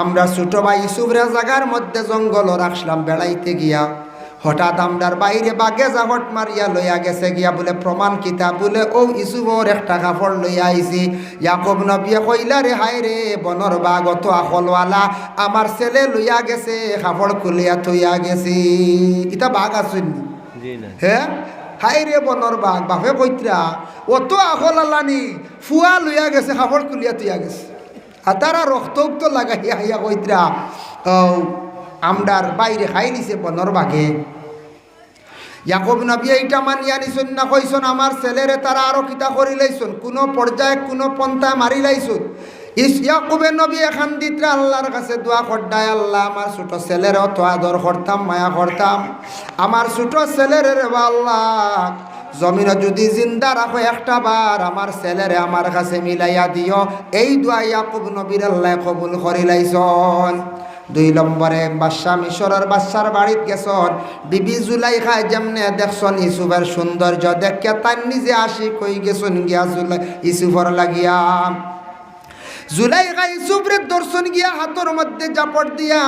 আমরা ছোট ভাই ইউসুফরে জায়গার মধ্যে জঙ্গল রাখলাম বেড়াইতে গিয়া, হঠাৎ আমরার বাইরে বাগে জাহট মারিয়া লইয়া গেছে গিয়া বলে প্রমাণ কিতা বলে ও ইউসুফর একটা কাপড় লইয়া আইছি। ইয়াকুব নবী কইলা রে হায় রে বনর বাঘ অত আখলওয়ালা আমার ছেলে লইয়া গেছে, কাপড় খুলিয়া থইয়া গেছি। ইটা বাঘ আসুন হ্যাঁ, হাই রে বনর বাঘ বাপে কইত্রা অত আখলালানি ফুয়া লইয়া গেছে, কাপড় খুলিয়া থইয়া গেছে। আর তারা রক্ত উক্ত লাগাইয়া হাইয়া কইত্রা আমরার বাইরে খাই নিছে বনর বাঘে। ইয়াকুব নবী এইটা মানিয়া নিছেন না, কইছেন আমার ছেলেরে তারা আরো কিতা করি লাইছেন, কোনো পর্যায়ে কোনো পন্থা মারি লাইছেন। ইয়াকুবে নবী এখান দিত্রা আল্লাহর কাছে দোয়া করডায়, আল্লাহ আমার ছোট ছেলের অত আদর করতাম মায়া করতাম, আমার ছোট ছেলের রে আল্লাহ জমিনে যদি জিন্দা রাখো একটা বার আমার ছেলেরে আমার কাছে মিলাইয়া দিও। এই দোয়া ইয়াকুব নবীর আল্লাহ কবুল করি লাইছেন। 2 নম্বরে বাদশা মিশরের বাদশার বাড়িত গেছন, বিবি জুলাইখায় যেমনে দেখছন ইউসুফের সৌন্দর্য দেখে তার নিজে আশিক হয়ে গেছন গিয়া ইউসুফর লাগিয়া। জুলাইখা ইউসুফরে দর্শন গিয়া হাতর মধ্যে জাপট দিয়া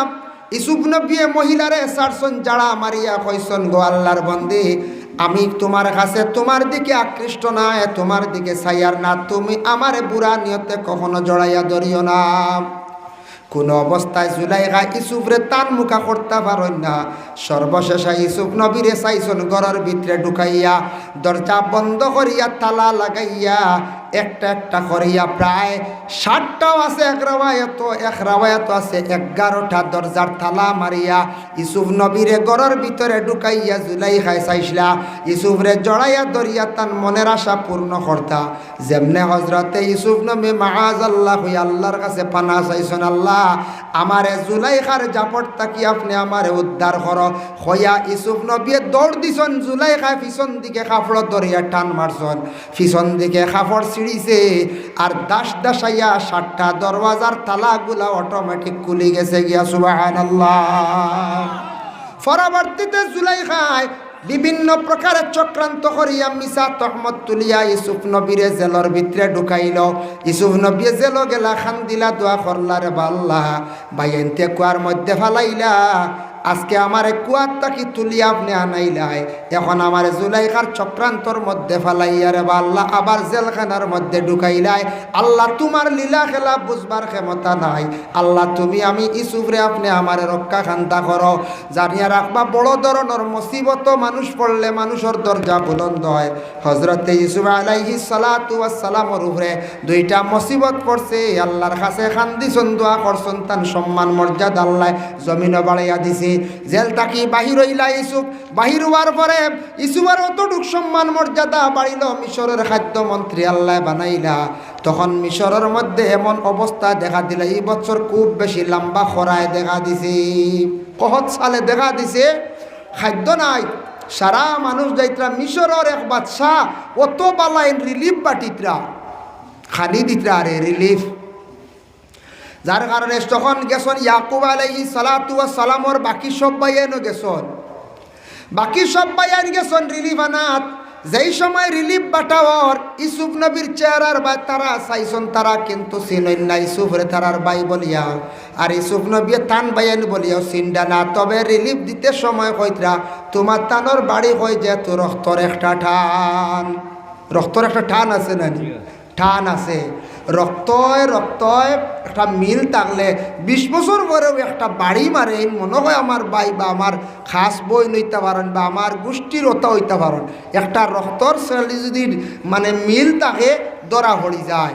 ইউসুফ নবী মহিলারে সারসন জাড়া মারিয়া কইসন গো আল্লাহর বন্দী আমি তোমার কাছে তোমার দিকে আকৃষ্ট না, তোমার দিকে ছাইয়ার না, তুমি আমারে বুড়া নিয়তে কখনো জড়াইয়া ধরিও না। কোন অবস্থায় জুলাইখা ইউসুফরে তান মুখা করতে পারেন না। সর্বশেষে ইউসুফ নবীরে চাইছেন ঘরের ভিতরে ঢুকাইয়া, দরজা বন্ধ করিয়া তালা লাগাইয়া একটা একটা করিয়া প্রায় 60টাও আছে এক রাওয়ায়াত আছে 11টা দরজার তালা মারিয়া ইউসুফ নবীরে ঘরের ভিতরে ঢুকাইয়া জুলাইখায় চাইছিলা ইউসুফরে জড়াইয়া ধরিয়া তান মনের আশা পূর্ণ করতা। যেমনে হজরতে ইউসুফ নবী মাআযাল্লাহ হইয়া আল্লাহর কাছে পানা চাইছেন, আল্লাহ আমারে জুলাইখার জাপট তাকি আপনি আমারে উদ্ধার করো হইয়া ইউসুফ নবী দৌড় দিছন। জুলাইখায় পিছন দিকে কাপড় ধরিয়া টান মারছন, পিছন দিকে কাপড় ছিঁড়িছে আর দাস দাসাইয়া 60টা দরওয়াজার তালাগুলা অটোমেটিক খুলে গেছে গিয়া। সুবহানাল্লাহ। পরবর্তীতে জুলাইখায় বিভিন্ন প্রকারের চক্রান্ত করিয়া মিছা তহমত তুলিয়া ইউসুফ নবীরে জেলর ভিতরে ঢুকাইল। ইউসুফ নবী জেল গেলা খান দিলা দোয়া করলারে বাল্লাহ বাইনতে কুয়ার মধ্যে ফালাইলা, আজকে আমারে কুয়ার তাকি তুলিয়া আপনি আনাইলাই, এখন আমার জুলাইখার চক্রান্তর মধ্যে ফালাইয়া রে আল্লাহ আবার জেলখানার মধ্যে ঢুকাইলাই। আল্লাহ তোমার লীলা খেলা বুঝবার ক্ষমতা নাই। আল্লাহ তুমি আমি ইউসুফরে আপনি আমারে রক্ষা খান্তা করো। জানিয়া রাখবা বড় ধরনের মুসিবত মানুষ পড়লে মানুষের দরজা বুলন্দ হয়। হজরতে ইউসুফ আলাইহিস সালাতু ওয়াস সালামের উপরে 2টা মুসিবত পড়ছে। আল্লাহর কাছে খান্দিছন, দোয়া করছন, তান সম্মান মর্যাদা আল্লাহ জমিনে বাড়াইয়া দিছে। জেল তাকি বাহির হইলা ইউসুফ, বাহির হওয়ার পরে ইউসুফের অতটুক সম্মান মর্যাদা বাড়িল, মিশরের খাদ্যমন্ত্রী আল্লাহ বানাইলা। তখন মিশরের মধ্যে এমন অবস্থা দেখা দিল, এই বছর খুব বেশি লম্বা খরায় দেখা দিছে, কহত সালে দেখা দিছে, খাদ্য নাই। সারা মানুষ যাইতরা মিশরের এক বাদশাহ অত বালাইন রিলিফ বাটিতরা খালি দিতরা আরে রিলিফ, যার কারণে তখন গেছন ইয়াকুব আলাইহিস সালাতু ওয়াস সালামর বাকি সব ভাইয়েনও গেছন, বাকি সব ভাইয়ান গেছন রিলিফ আনাত। যেই সময় রিলিফ বাটাওয়ার ইউসুফ নবীর চেহারার বা তারা চাইছন, তারা কিন্তু চিনই না ইউসুফরে তারার ভাই বলিয়া, আর ইউসুফ নবী তান ভাইয়ান বলিয়াও চিন্তা না। তবে রিলিফ দিতে সময় কইতরা তোমার তানোর বাড়ি কই যে তো রক্তর একটা টান, রক্তর একটা টান আছে না, টান আছে। রক্তয় একটা মিল থাকলে 20 বছর পরেও একটা বাড়ি মারে, মনে হয় আমার ভাই বা আমার খাস বই নইতে পারেন বা আমার গোষ্ঠীর ওটা হইতে পারেন। একটা রক্তর ছেলে যদি মানে মিল থাকে ধরা পড়ি যায়।